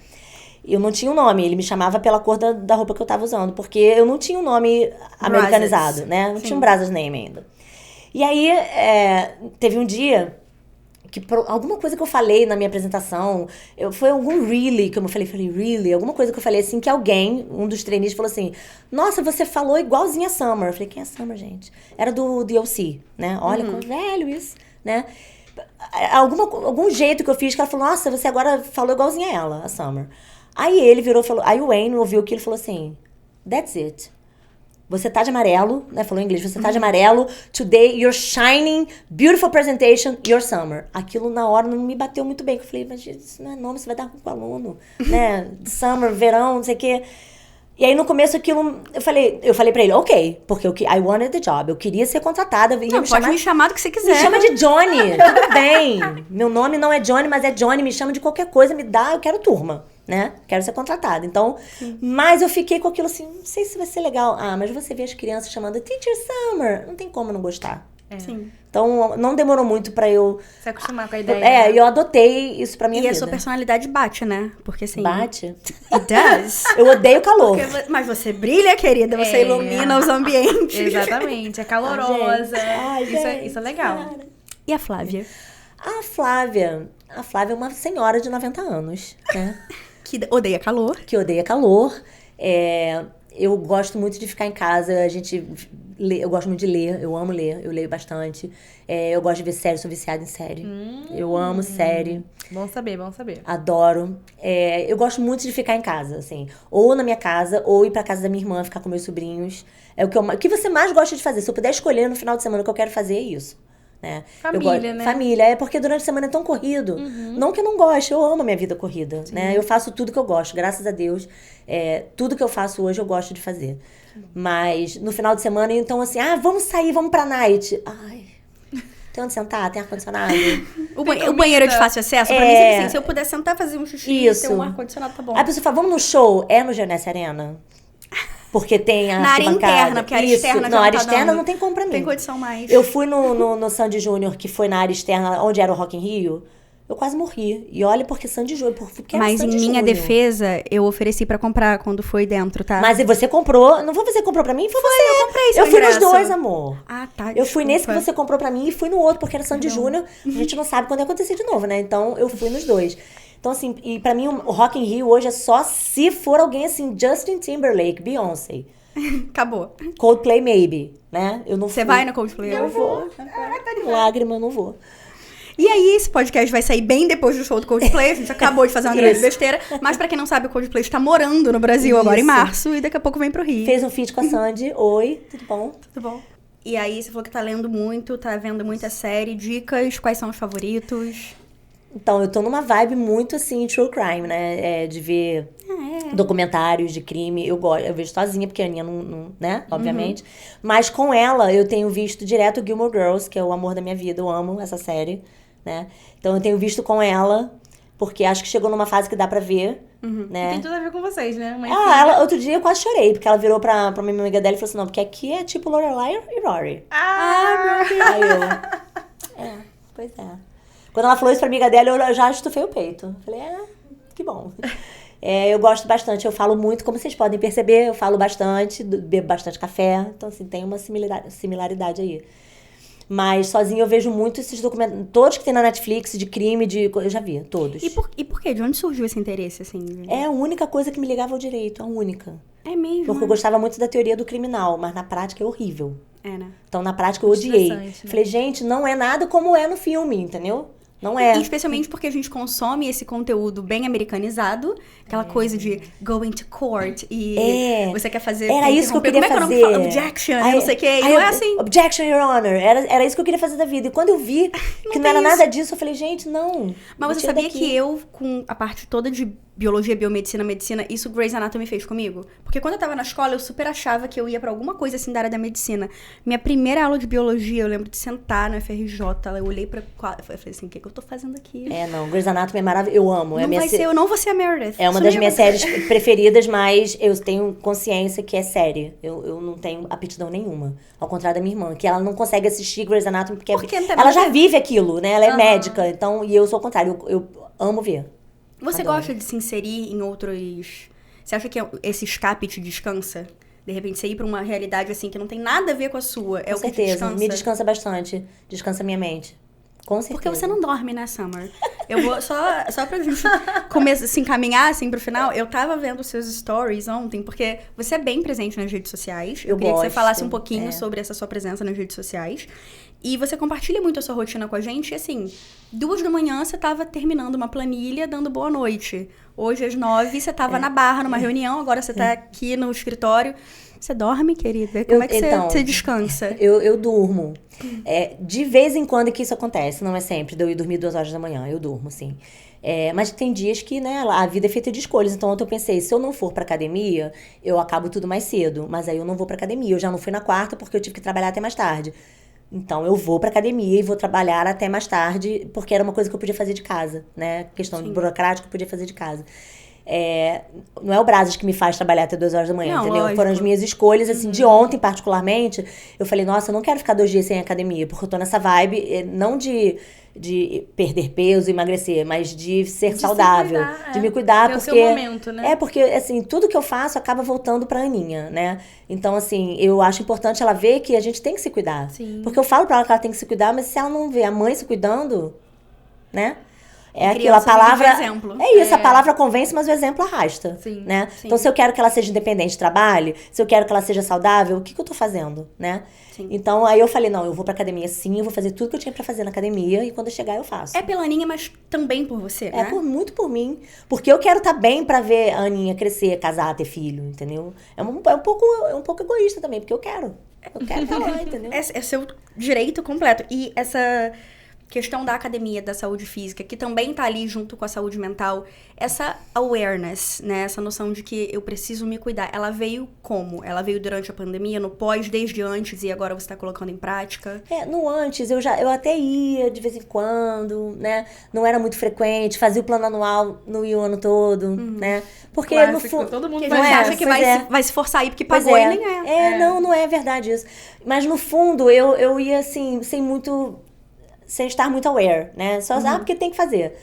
Eu não tinha um nome, ele me chamava pela cor da roupa que eu tava usando, porque eu não tinha um nome americanizado, né? Não tinha um Brazos name ainda. E aí, teve um dia... que alguma coisa que eu falei na minha apresentação, foi algum really, como eu falei, really, alguma coisa que eu falei assim, que alguém, um dos trainees falou assim, nossa, você falou igualzinha a Summer. Eu falei, quem é Summer, gente? Era do DLC, né? Olha, como velho isso, né? Algum jeito que eu fiz, que ela falou, nossa, você agora falou igualzinha a ela, a Summer. Aí ele virou e falou, aí o Wayne ouviu aquilo e falou assim, that's it. Você tá de amarelo, né? Falou em inglês. Você tá de amarelo. Today, you're shining. Beautiful presentation. You're Summer. Aquilo, na hora, não me bateu muito bem. Eu falei, mas isso não é nome, você vai dar com o aluno. Né? Summer, verão, não sei o quê. E aí, no começo, aquilo... Eu falei pra ele, ok. Porque I wanted the job. Eu queria ser contratada. Pode me chamar do que você quiser. Me chama de Johnny. Tudo bem. Meu nome não é Johnny, mas é Johnny. Me chama de qualquer coisa. Me dá, eu quero turma. Né? Quero ser contratada. Então, mas eu fiquei com aquilo assim, não sei se vai ser legal. Mas você vê as crianças chamando Teacher Summer. Não tem como não gostar. Sim. Então, não demorou muito pra eu... Se acostumar com a ideia. E eu adotei isso pra minha vida. E a sua personalidade bate, né? Porque assim... Bate? It does. Eu odeio calor. Mas você brilha, querida. Você ilumina os ambientes. Exatamente. É calorosa. Isso é legal. Cara. E a Flávia? A Flávia é uma senhora de 90 anos, né? Que odeia calor. Que odeia calor. Eu gosto muito de ficar em casa. Eu gosto muito de ler. Eu amo ler. Eu leio bastante. Eu gosto de ver série. Sou viciada em série. Eu amo série. Bom saber, bom saber. Adoro. Eu gosto muito de ficar em casa, assim. Ou na minha casa, ou ir pra casa da minha irmã, ficar com meus sobrinhos. O que você mais gosta de fazer? Se eu puder escolher no final de semana o que eu quero fazer, é isso. Né? Família, né? Família, porque durante a semana é tão corrido. Não que eu não goste, eu amo a minha vida corrida, né? Eu faço tudo que eu gosto, graças a Deus. Tudo que eu faço hoje eu gosto de fazer. Mas no final de semana, então assim, vamos sair, vamos pra night. Ai, tem onde sentar? Tem ar-condicionado? O banheiro é de fácil acesso? Pra mim, assim, se eu puder sentar, fazer um xixi, ter um ar-condicionado, tá bom. Aí a pessoa fala, vamos no show? No Geonesse Arena? Porque tem a na área interna, porque a área externa não, a área externa não tem como pra mim. Tem condição mais. Eu fui no Sandy Júnior, que foi na área externa, onde era o Rock in Rio. Eu quase morri. E olha, porque Sandy Júnior. Mas em minha defesa, eu ofereci pra comprar quando foi dentro, tá? Mas você comprou. Não foi você que comprou pra mim? Foi você. Eu comprei Eu fui nos dois, amor. Tá. Eu fui nesse que você comprou pra mim e fui no outro, porque era Sandy Júnior. A gente não sabe quando ia acontecer de novo, né? Então, eu fui nos dois. Então, assim, e pra mim o Rock in Rio hoje é só se for alguém assim, Justin Timberlake, Beyoncé, Acabou. Coldplay maybe, né? Eu não Você fui. vai no Coldplay? Eu vou. Lágrima, eu não vou. E aí, esse podcast vai sair bem depois do show do Coldplay. A gente acabou de fazer uma grande besteira. Mas pra quem não sabe, o Coldplay está morando no Brasil agora em março. E daqui a pouco vem pro Rio. Fez um feat com a Sandy. Oi, tudo bom? Tudo bom. E aí, você falou que tá lendo muito, tá vendo muita série. Dicas, quais são os favoritos? Então, eu tô numa vibe muito, assim, true crime, né? De ver documentários de crime. Eu vejo sozinha, porque a Aninha não né? Obviamente. Mas com ela, eu tenho visto direto Gilmore Girls, que é o amor da minha vida. Eu amo essa série, né? Então, eu tenho visto com ela, porque acho que chegou numa fase que dá pra ver, né? Tem tudo a ver com vocês, né? Outro dia eu quase chorei, porque ela virou pra minha amiga dela e falou assim, não, porque aqui é tipo Lorelai e Rory. Ah, meu Deus! Aí pois é. Quando ela falou isso pra amiga dela, eu já estufei o peito. Falei, que bom. Eu gosto bastante, eu falo muito, como vocês podem perceber, eu falo bastante, bebo bastante café, então assim, tem uma similaridade aí. Mas sozinha eu vejo muito esses documentários, todos que tem na Netflix, de crime, eu já vi, todos. E por quê? De onde surgiu esse interesse, assim? É a única coisa que me ligava ao direito, a única. É mesmo? Porque eu gostava muito da teoria do criminal, mas na prática é horrível. Né? Então, na prática, eu odiei. Né? Falei, gente, não é nada como é no filme, entendeu? Não é. E especialmente porque a gente consome esse conteúdo bem americanizado, aquela coisa de going to court e você quer fazer... Era isso que eu queria fazer. Como é que é o nome? Objection, não sei o quê. E não é assim. Objection, Your Honor. Era isso que eu queria fazer da vida. E quando eu vi que não era nada disso, eu falei, gente, não. Mas você sabia que eu, com a parte toda de biologia, biomedicina, medicina, isso Grey's Anatomy fez comigo? Porque quando eu tava na escola, eu super achava que eu ia pra alguma coisa assim da área da medicina. Minha primeira aula de biologia, eu lembro de sentar no FRJ, eu olhei pra... Eu falei assim, o que eu tô fazendo aqui? Não, Grey's Anatomy é maravilhoso. Eu amo. Eu não vou ser a Meredith. É uma das minhas séries preferidas, mas eu tenho consciência que é série. Eu não tenho aptidão nenhuma. Ao contrário da minha irmã, que ela não consegue assistir Grey's Anatomy porque ela já vive aquilo, né? Ela é médica, então... E eu sou ao contrário, eu amo ver. Você gosta de se inserir em outros... Você acha que esse escape te descansa? De repente, você ir pra uma realidade assim que não tem nada a ver com a sua. Com certeza, me descansa bastante. Descansa minha mente. Com certeza. Porque você não dorme, né, Summer? Eu vou, só pra gente se encaminhar, assim, pro final, eu tava vendo seus stories ontem, porque você é bem presente nas redes sociais. Eu queria que você falasse um pouquinho sobre essa sua presença nas redes sociais. E você compartilha muito a sua rotina com a gente. E assim, 2 da manhã você tava terminando uma planilha, dando boa noite. Hoje, às 9, você tava na Barra, numa reunião. Agora você tá aqui no escritório. Você dorme, querida? Como é que você descansa? Eu durmo. De vez em quando que isso acontece. Não é sempre de eu ir dormir 2 horas da manhã. Eu durmo, sim. Mas tem dias que, né, a vida é feita de escolhas. Então, ontem eu pensei, se eu não for pra academia, eu acabo tudo mais cedo. Mas aí eu não vou pra academia. Eu já não fui na quarta porque eu tive que trabalhar até mais tarde. Então, eu vou pra academia e vou trabalhar até mais tarde, porque era uma coisa que eu podia fazer de casa, né? Questão burocrática, eu podia fazer de casa. Não é o Brasas que me faz trabalhar até 2 horas da manhã, entendeu? Lógico. Foram as minhas escolhas, assim, de ontem, particularmente. Eu falei, nossa, eu não quero ficar 2 dias sem academia, porque eu tô nessa vibe, não de perder peso, emagrecer, mas de ser saudável. De me cuidar, ter porque... o seu momento, né? Porque, assim, tudo que eu faço acaba voltando pra Aninha, né? Então, assim, eu acho importante ela ver que a gente tem que se cuidar. Sim. Porque eu falo pra ela que ela tem que se cuidar, mas se ela não vê a mãe se cuidando, né? Aquilo, a criança palavra... vive o exemplo. É isso, a palavra convence, mas o exemplo arrasta. Sim, né? sim. Então, se eu quero que ela seja independente, trabalhe, se eu quero que ela seja saudável, o que eu tô fazendo, né? Sim. Então, aí eu falei, não, eu vou pra academia sim, eu vou fazer tudo que eu tinha pra fazer na academia e quando eu chegar eu faço. É pela Aninha, mas também por você, né? Muito por mim. Porque eu quero estar bem pra ver a Aninha crescer, casar, ter filho, entendeu? É um pouco egoísta também, porque eu quero. Eu quero estar lá, entendeu? É seu direito completo. E essa questão da academia, da saúde física, que também tá ali junto com a saúde mental, essa awareness, né? Essa noção de que eu preciso me cuidar, ela veio como? Ela veio durante a pandemia, no pós, desde antes, e agora você tá colocando em prática? No antes, eu até ia de vez em quando, né? Não era muito frequente, fazia o plano anual, não ia o ano todo, né? Porque Claro, no fundo... todo mundo Porque vai a gente acha que vai se forçar aí porque pagou e nem é. Não é verdade isso. Mas no fundo, eu ia assim, sem estar muito aware, né? Só porque tem que fazer.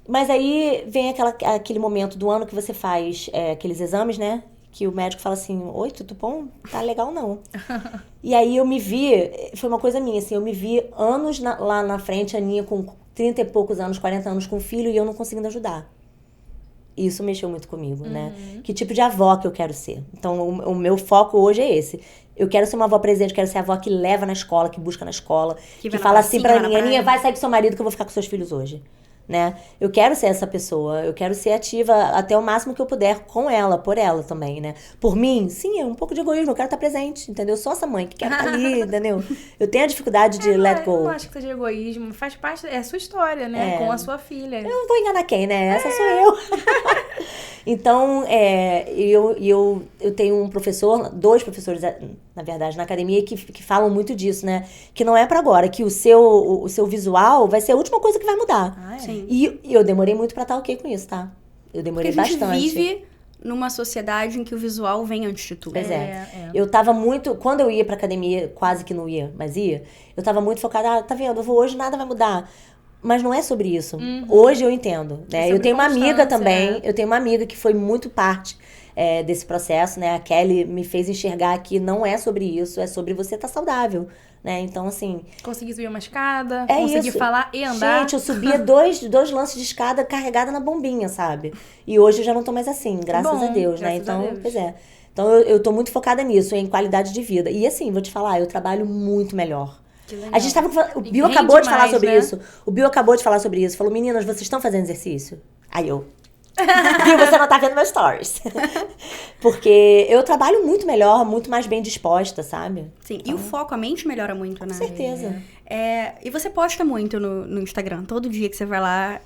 Mas aí vem aquele momento do ano que você faz aqueles exames, né? Que o médico fala assim, oi, tudo bom? Tá legal, não. E aí eu me vi, foi uma coisa minha, assim, eu me vi anos lá na frente, a Aninha com 30 e poucos anos, 40 anos com filho e eu não conseguindo ajudar. Isso mexeu muito comigo, né? Que tipo de avó que eu quero ser? Então, o meu foco hoje é esse. Eu quero ser uma avó presente, quero ser a avó que leva na escola, que busca na escola, que fala assim pra Aninha, vai sair com seu marido que eu vou ficar com seus filhos hoje. Né? Eu quero ser essa pessoa, eu quero ser ativa até o máximo que eu puder com ela, por ela também, né? Por mim, sim, é um pouco de egoísmo, eu quero estar presente, entendeu? Eu sou essa mãe que quer estar ali, entendeu? Eu tenho a dificuldade de let go. Eu não acho que seja egoísmo, faz parte, é a sua história, né? Com a sua filha. Eu não vou enganar quem, né? Essa sou eu. Então, eu tenho um professor, 2 professores, na verdade, na academia, que falam muito disso, né? Que não é pra agora, que o seu visual vai ser a última coisa que vai mudar. Ah, é? Sim. E eu demorei muito pra estar ok com isso, tá? Eu demorei bastante. Porque a gente vive numa sociedade em que o visual vem antes de tudo. Pois Eu tava muito... Quando eu ia pra academia, quase que não ia, mas ia, eu tava muito focada, tá vendo? Eu vou hoje, nada vai mudar. Mas não é sobre isso. Hoje eu entendo, né? Eu tenho uma amiga também, eu tenho uma amiga que foi muito parte desse processo, né? A Kelly me fez enxergar que não é sobre isso, é sobre você estar saudável, né? Então, assim... Conseguir subir uma escada, conseguir falar e andar. Gente, eu subia dois lances de escada carregada na bombinha, sabe? E hoje eu já não tô mais assim, graças a Deus, né? Então, pois é. Então, eu tô muito focada nisso, em qualidade de vida. E assim, vou te falar, eu trabalho muito melhor. A gente tava... O Bill acabou de falar sobre isso. O Bill acabou de falar sobre isso. Falou, meninas, vocês estão fazendo exercício? Aí eu... Bill, você não tá vendo meus stories. Porque eu trabalho muito melhor, muito mais bem disposta, sabe? Sim, então, e o foco, a mente melhora muito, né? Com certeza. E você posta muito no Instagram, todo dia que você vai lá.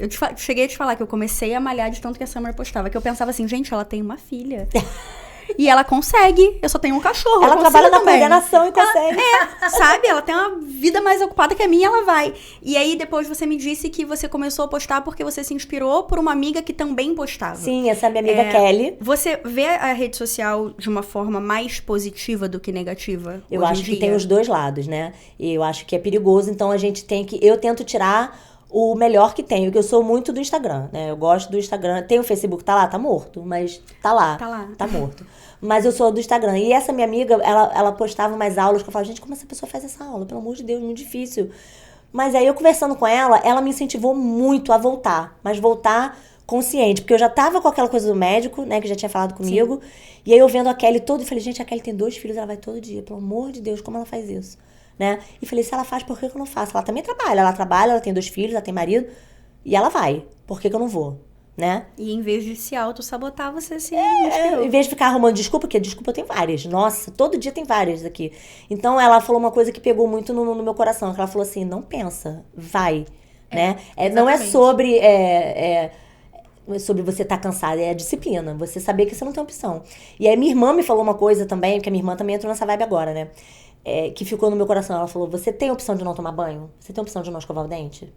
Eu cheguei a te falar que eu comecei a malhar de tanto que a Summer postava, que eu pensava assim, gente, ela tem uma filha. E ela consegue. Eu só tenho um cachorro. Ela trabalha na coordenação e consegue. Sabe? Ela tem uma vida mais ocupada que a minha, ela vai. E aí, depois você me disse que você começou a postar porque você se inspirou por uma amiga que também postava. Sim, essa é a minha amiga Kelly. Você vê a rede social de uma forma mais positiva do que negativa? Eu acho que tem os dois lados, né? E eu acho que é perigoso, então a gente tem que... Eu tento tirar o melhor que tenho, que eu sou muito do Instagram, né? Eu gosto do Instagram. Tem o Facebook, tá lá, tá morto, mas tá lá. Tá lá. Tá morto. Mas eu sou do Instagram. E essa minha amiga, ela postava umas aulas que eu falava, gente, como essa pessoa faz essa aula? Pelo amor de Deus, muito difícil. Mas aí eu conversando com ela me incentivou muito a voltar. Mas voltar consciente, porque eu já tava com aquela coisa do médico, né, que já tinha falado comigo. Sim. E aí eu vendo a Kelly todo, e falei, gente, a Kelly tem 2 filhos, ela vai todo dia. Pelo amor de Deus, como ela faz isso? Né? E falei, se ela faz, por que eu não faço? Ela também trabalha, ela tem 2 filhos, ela tem marido, e ela vai. Por que eu não vou? Né? E em vez de se auto-sabotar, você se inspirou. Em vez de ficar arrumando desculpa, porque desculpa tem várias. Nossa, todo dia tem várias aqui. Então, ela falou uma coisa que pegou muito no meu coração. Que ela falou assim, não pensa, vai. Né? Não é sobre... sobre você estar cansada, é a disciplina. Você saber que você não tem opção. E aí, minha irmã me falou uma coisa também, porque a minha irmã também entrou nessa vibe agora, né? Que ficou no meu coração. Ela falou, você tem opção de não tomar banho? Você tem opção de não escovar o dente?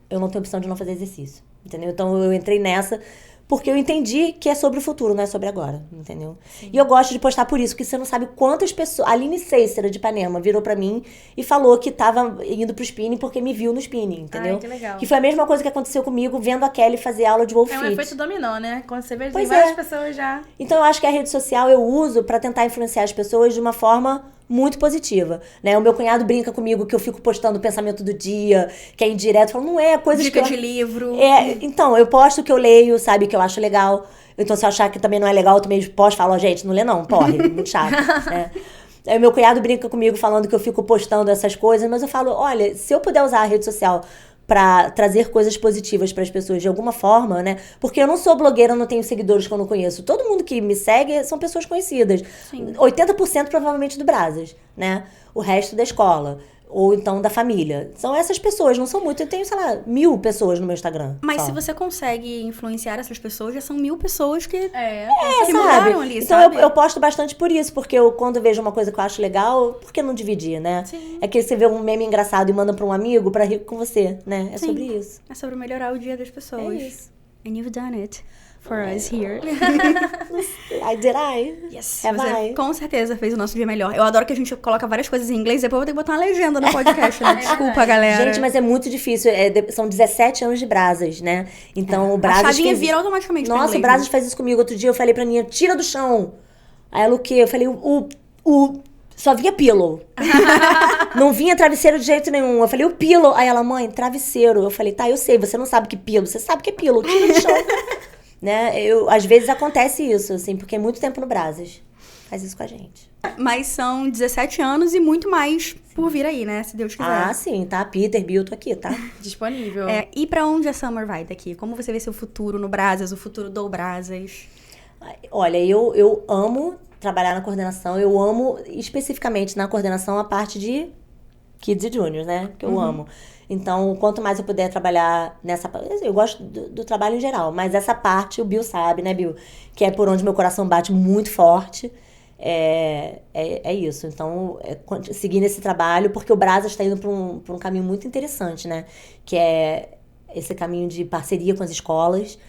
Eu não tenho opção de não fazer exercício, entendeu? Então eu entrei nessa porque eu entendi que é sobre o futuro, não é sobre agora, entendeu? Sim. E eu gosto de postar por isso, porque você não sabe quantas pessoas... A Aline Cícera, de Ipanema, virou pra mim e falou que tava indo pro spinning porque me viu no spinning, entendeu? Ai, que legal. Que foi a mesma coisa que aconteceu comigo vendo a Kelly fazer aula de Wolf Fit. É um efeito dominó, né? Quando você vê, tem várias pessoas já... Então eu acho que a rede social eu uso pra tentar influenciar as pessoas de uma forma... muito positiva, né? O meu cunhado brinca comigo que eu fico postando o pensamento do dia, que é indireto, falo, não é, coisas dica que de livro. Então, eu posto o que eu leio, sabe, que eu acho legal. Então, se eu achar que também não é legal, eu também posto, falo, gente, não lê não, porre, muito chato, né? Aí, meu cunhado brinca comigo falando que eu fico postando essas coisas, mas eu falo, olha, se eu puder usar a rede social pra trazer coisas positivas pras pessoas de alguma forma, né? Porque eu não sou blogueira, eu não tenho seguidores que eu não conheço. Todo mundo que me segue são pessoas conhecidas. Sim. 80% provavelmente do Brasas, né? O resto da escola. Ou então da família. São essas pessoas, não são muito. Eu tenho, sei lá, 1000 pessoas no meu Instagram. Mas só. se você consegue influenciar essas pessoas, já são 1000 pessoas que sabe? mudaram ali, então sabe? Eu posto bastante por isso, porque eu, quando vejo uma coisa que eu acho legal, por que não dividir, né? Sim. É que você vê um meme engraçado e manda pra um amigo pra rir com você, né? É Sim. sobre isso. É sobre melhorar o dia das pessoas. É isso. And you've done it. For us here. Did I? Yes. Have Você I? com certeza fez o nosso dia melhor. Eu adoro que a gente coloca várias coisas em inglês, depois eu vou ter que botar uma legenda no podcast, né? Desculpa, galera. Gente, mas é muito difícil. São 17 anos de Brasas, né? Então o Brasas a chavinha vira automaticamente pra Nossa, inglês, o Brasas né? faz isso comigo. Outro dia eu falei pra Aninha, tira do chão. Aí ela, o quê? Eu falei, só vinha pillow. Não vinha travesseiro de jeito nenhum. Eu falei, o pilo. Aí ela, mãe, travesseiro. Eu falei, tá, eu sei, você não sabe que pilo. Você sabe que é pilo, tira do chão. Né? Às vezes acontece isso, assim, porque é muito tempo no Brasas. Faz isso com a gente. Mas são 17 anos e muito mais por vir aí, né? Se Deus quiser. Ah, sim, tá? Peter, Bill, tô aqui, tá? Disponível. E pra onde a Summer vai daqui? Como você vê seu futuro no Brasas, o futuro do Brasas? Olha, eu amo trabalhar na coordenação. Eu amo, especificamente na coordenação, a parte de Kids e Juniors, né? Que eu amo. Então, quanto mais eu puder trabalhar nessa... Eu gosto do trabalho em geral, mas essa parte o Bill sabe, né, Bill? Que é por onde meu coração bate muito forte. É isso. Então, seguir nesse trabalho, porque o Brasas está indo para um caminho muito interessante, né? Que é esse caminho de parceria com as escolas.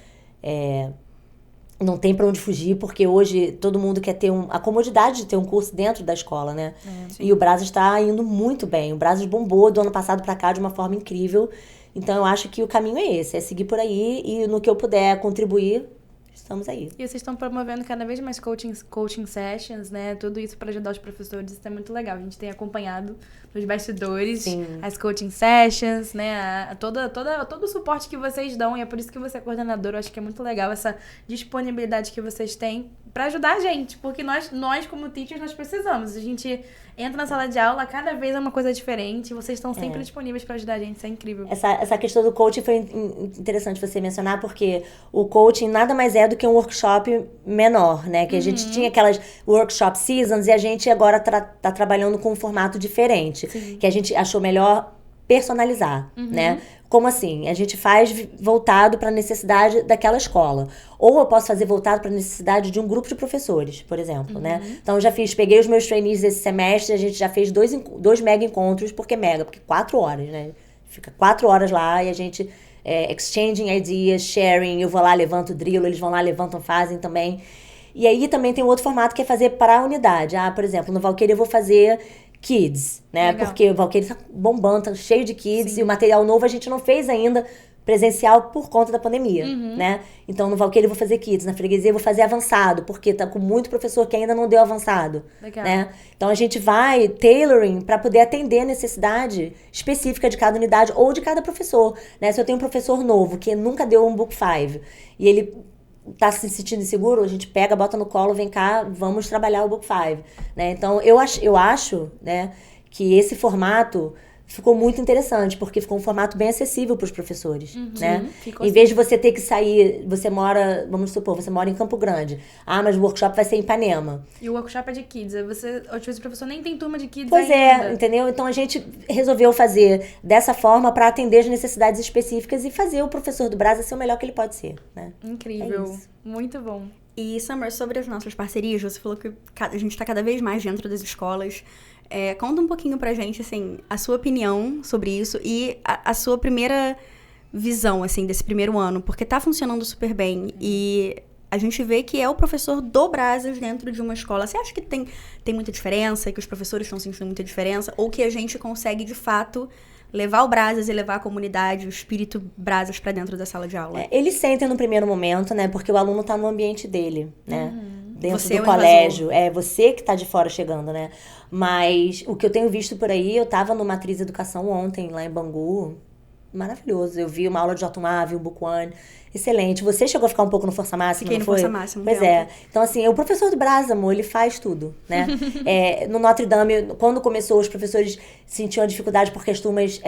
Não tem para onde fugir, porque hoje todo mundo quer ter a comodidade de ter um curso dentro da escola, né? E o Brasas está indo muito bem. O Brasas bombou do ano passado para cá de uma forma incrível. Então, eu acho que o caminho é esse, é seguir por aí e no que eu puder contribuir, estamos aí. E vocês estão promovendo cada vez mais coaching sessions, né? Tudo isso para ajudar os professores, isso é muito legal. A gente tem acompanhado nos bastidores, as coaching sessions, né? Todo o suporte que vocês dão, e é por isso que você é coordenador. Eu acho que é muito legal essa disponibilidade que vocês têm para ajudar a gente, porque nós como teachers, nós precisamos. A gente entra na sala de aula, cada vez é uma coisa diferente, vocês estão sempre disponíveis para ajudar a gente, isso é incrível. Essa questão do coaching foi interessante você mencionar, porque o coaching nada mais é do que um workshop menor, né? Que a gente tinha aquelas workshop seasons e a gente agora tá trabalhando com um formato diferente, que a gente achou melhor personalizar, né? Como assim? A gente faz voltado para a necessidade daquela escola. Ou eu posso fazer voltado para a necessidade de um grupo de professores, por exemplo, né? Então, eu peguei os meus trainees esse semestre, a gente já fez dois mega encontros. Por que mega? Porque 4 horas, né? Fica 4 horas lá e a gente exchanging ideas, sharing, eu vou lá, levanto o drill, eles vão lá, levantam, fazem também. E aí também tem um outro formato que é fazer para a unidade. Por exemplo, no Valqueira eu vou fazer kids, né? Legal. Porque o Valqueira tá bombando, tá cheio de kids, e o material novo a gente não fez ainda presencial por conta da pandemia, né? Então, no Valqueira eu vou fazer kids, na freguesia eu vou fazer avançado, porque tá com muito professor que ainda não deu avançado, né? Então, a gente vai tailoring para poder atender a necessidade específica de cada unidade ou de cada professor, né? Se eu tenho um professor novo que nunca deu um Book 5 e ele tá se sentindo inseguro, a gente pega, bota no colo, vem cá, vamos trabalhar o Book 5, né? Então, eu acho, né, que esse formato ficou muito interessante, porque ficou um formato bem acessível para os professores, né? Em vez de você ter que sair, você mora, vamos supor, você mora em Campo Grande. Mas o workshop vai ser em Ipanema. E o workshop é de kids. Às vezes o professor nem tem turma de kids Pois ainda. Entendeu? Então a gente resolveu fazer dessa forma para atender as necessidades específicas e fazer o professor do Brasa ser o melhor que ele pode ser, né? Incrível. É isso. Muito bom. E, Summer, sobre as nossas parcerias, você falou que a gente está cada vez mais dentro das escolas. Conta um pouquinho pra gente, assim, a sua opinião sobre isso e a sua primeira visão, assim, desse primeiro ano. Porque tá funcionando super bem e a gente vê que é o professor do Brasas dentro de uma escola. Você acha que tem muita diferença, que os professores estão sentindo muita diferença? Ou que a gente consegue, de fato, levar o Brasas e levar a comunidade, o espírito Brasas pra dentro da sala de aula? Eles sentem no primeiro momento, né? Porque o aluno tá no ambiente dele, né? Dentro Você do colégio. É você que tá de fora chegando, né? Mas o que eu tenho visto por aí, eu tava no Matriz Educação ontem, lá em Bangu. Maravilhoso. Eu vi uma aula de Otumá, vi um Book One. Excelente. Você chegou a ficar um pouco no Força Máxima, Fiquei não no foi? Força Máxima. Pois é. Então, assim, o professor do Brasa, amor, ele faz tudo, né? No Notre Dame, quando começou, os professores sentiam a dificuldade porque as turmas...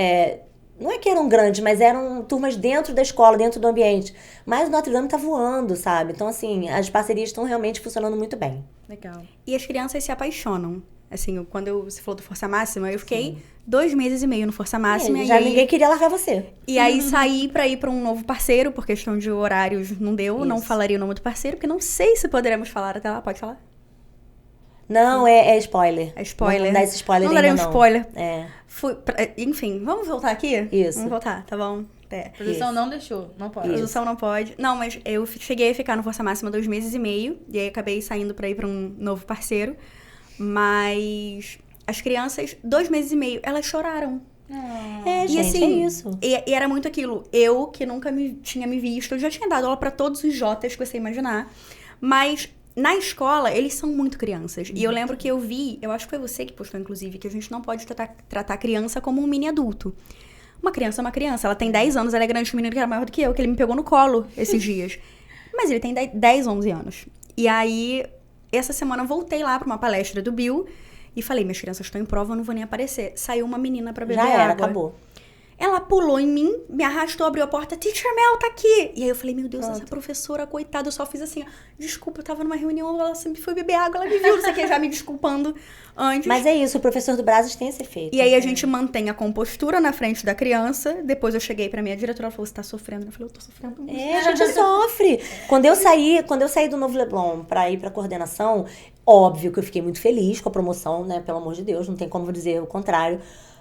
não é que eram grandes, mas eram turmas dentro da escola, dentro do ambiente. Mas o Notre Dame tá voando, sabe? Então, assim, as parcerias estão realmente funcionando muito bem. Legal. E as crianças se apaixonam. Assim, quando você falou do Força Máxima, eu fiquei 2 meses e meio no Força Máxima. Já ninguém queria largar você. E aí saí pra ir pra um novo parceiro, por questão de horários não deu. Isso. Não falaria o nome do parceiro, porque não sei se poderemos falar até lá. Pode falar? Não, é spoiler. É spoiler. Não dá esse spoiler Não ainda, darei um spoiler. É. Enfim, vamos voltar aqui? Isso. Vamos voltar, tá bom? A produção não deixou, não pode. A produção não pode. Não, mas eu cheguei a ficar no Força Máxima 2 meses e meio. E aí acabei saindo pra ir pra um novo parceiro. Mas as crianças, 2 meses e meio, elas choraram. Gente, E assim, é isso. E era muito aquilo. Eu, que nunca tinha me visto, eu já tinha dado aula pra todos os Jotas que você imaginar. Mas na escola, eles são muito crianças. E eu lembro que eu vi, eu acho que foi você que postou, inclusive, que a gente não pode tratar a criança como um mini adulto. Uma criança é uma criança, ela tem 10 anos, ela é grande, o menino que era maior do que eu, que ele me pegou no colo esses dias. Mas ele tem 10, 11 anos. E aí, essa semana eu voltei lá pra uma palestra do Bill e falei, minhas crianças estão em prova, eu não vou nem aparecer. Saiu uma menina pra beber Já era, água. acabou. Ela pulou em mim, me arrastou, abriu a porta. Teacher Mel, tá aqui! E aí eu falei, meu Deus, essa professora, coitada, eu só fiz assim, ó, desculpa, eu tava numa reunião, ela sempre foi beber água, ela me viu, não sei o que, já me desculpando antes. Mas é isso, o professor do Brasas tem esse efeito. E aí a gente mantém a compostura na frente da criança. Depois eu cheguei pra minha diretora, ela falou, você tá sofrendo? Eu falei, eu tô sofrendo muito. A gente sofre. Quando eu saí do Novo Leblon pra ir pra coordenação, óbvio que eu fiquei muito feliz com a promoção, né? Pelo amor de Deus, não tem como dizer o contrário.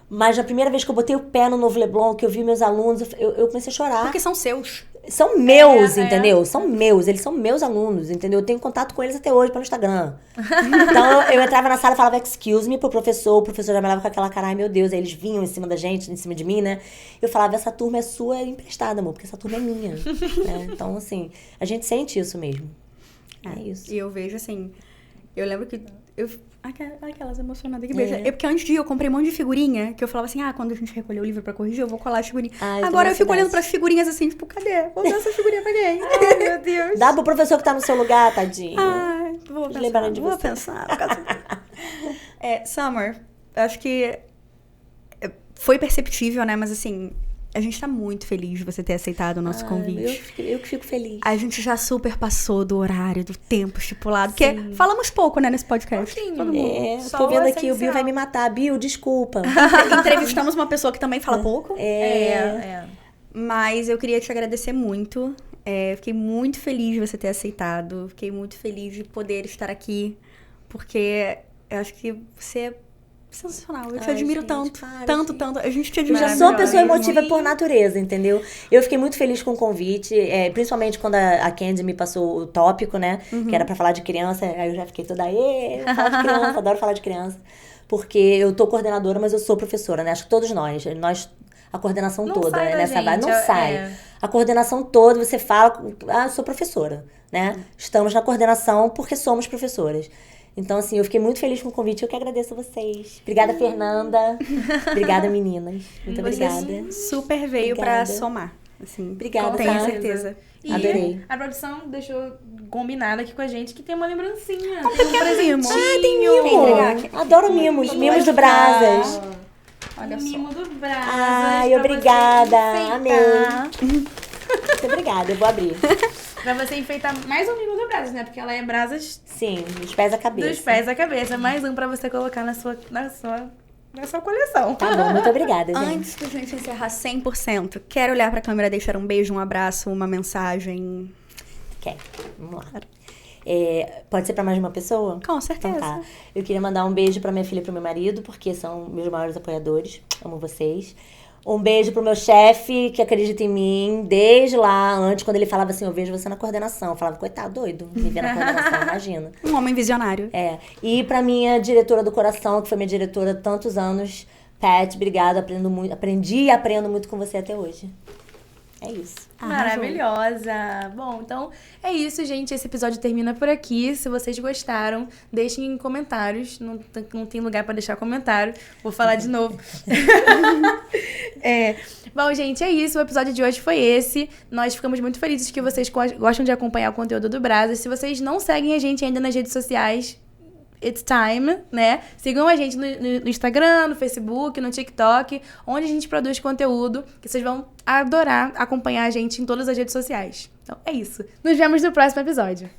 Mas na primeira vez que eu botei o pé no Novo Leblon, que eu vi meus alunos, eu comecei a chorar. Porque são seus. São meus, entendeu? São meus, eles são meus alunos, entendeu? Eu tenho contato com eles até hoje pelo Instagram. Então, eu entrava na sala e falava excuse me pro professor, o professor já me olhava com aquela cara, ai meu Deus, aí eles vinham em cima da gente, em cima de mim, né? Eu falava, essa turma é sua emprestada, amor, porque essa turma é minha. Né? Então, assim, a gente sente isso mesmo. É isso. E eu vejo, assim, eu lembro que aquelas emocionadas que beija. É porque antes de ir, eu comprei um monte de figurinha, que eu falava assim, quando a gente recolher o livro pra corrigir, eu vou colar as figurinhas. Agora eu fico olhando pras figurinhas assim, tipo, cadê? Vou dar essa figurinha pra quem? Ai, meu Deus. Dá pro professor que tá no seu lugar, tadinho. Ai, vou pensar. Summer, eu acho que foi perceptível, né? Mas assim, a gente tá muito feliz de você ter aceitado o nosso convite. Eu que fico feliz. A gente já super passou do horário, do tempo estipulado. Porque falamos pouco, né, nesse podcast. Tô vendo aqui, o Bill vai me matar. Bill, desculpa. Entrevistamos uma pessoa que também fala pouco. Mas eu queria te agradecer muito. Fiquei muito feliz de você ter aceitado. Fiquei muito feliz de poder estar aqui. Porque eu acho que você é sensacional. Eu te admiro tanto. Tanto. A gente te admira. Eu já sou uma pessoa emotiva por natureza, entendeu? Eu fiquei muito feliz com o convite, principalmente quando a Candy me passou o tópico, né? Que era pra falar de criança. Aí eu já fiquei toda, eu falo de criança, adoro falar de criança. Porque eu tô coordenadora, mas eu sou professora, né? Acho que todos nós a coordenação não toda, sai né? Nessa base, não gente, sai. A coordenação toda, você fala, eu sou professora, né? Estamos na coordenação porque somos professoras. Então, assim, eu fiquei muito feliz com o convite. Eu que agradeço a vocês. Obrigada, Fernanda. Obrigada, meninas. Muito obrigada. Super veio pra somar. Assim, obrigada, tenho certeza. E adorei. A produção deixou combinado aqui com a gente que tem uma lembrancinha. Um pequeno mimo. Tem mimo. Adoro mimos. Mimos do Brasas. Olha o só. mimo do Brasas. Ai, obrigada. Amei. Muito obrigada. Eu vou abrir. Pra você enfeitar mais um mimo do Brasas, né? Porque ela é Brasas... Sim, dos pés à cabeça. Dos pés à cabeça. Mais um pra você colocar na sua coleção. Tá bom, muito obrigada, gente. Antes da gente encerrar 100%, quero olhar pra câmera, deixar um beijo, um abraço, uma mensagem. Quer? Vamos lá. Pode ser pra mais de uma pessoa? Com certeza. Então tá. Eu queria mandar um beijo pra minha filha e pro meu marido, porque são meus maiores apoiadores. Amo vocês. Um beijo pro meu chefe, que acredita em mim, desde lá, antes, quando ele falava assim, eu vejo você na coordenação. Eu falava, coitado, doido, me ver na coordenação, imagina. Um homem visionário. E pra minha diretora do coração, que foi minha diretora há tantos anos, Pat, obrigada, aprendi e aprendo muito com você até hoje. É isso. Maravilhosa. Bom, então é isso, gente. Esse episódio termina por aqui. Se vocês gostaram, deixem em comentários. Não tem lugar pra deixar comentário. Vou falar de novo. Bom, gente, é isso. O episódio de hoje foi esse. Nós ficamos muito felizes que vocês gostam de acompanhar o conteúdo do Brasas. Se vocês não seguem a gente ainda nas redes sociais, it's time, né? Sigam a gente no Instagram, no Facebook, no TikTok, onde a gente produz conteúdo, que vocês vão adorar acompanhar a gente em todas as redes sociais. Então, é isso. Nos vemos no próximo episódio.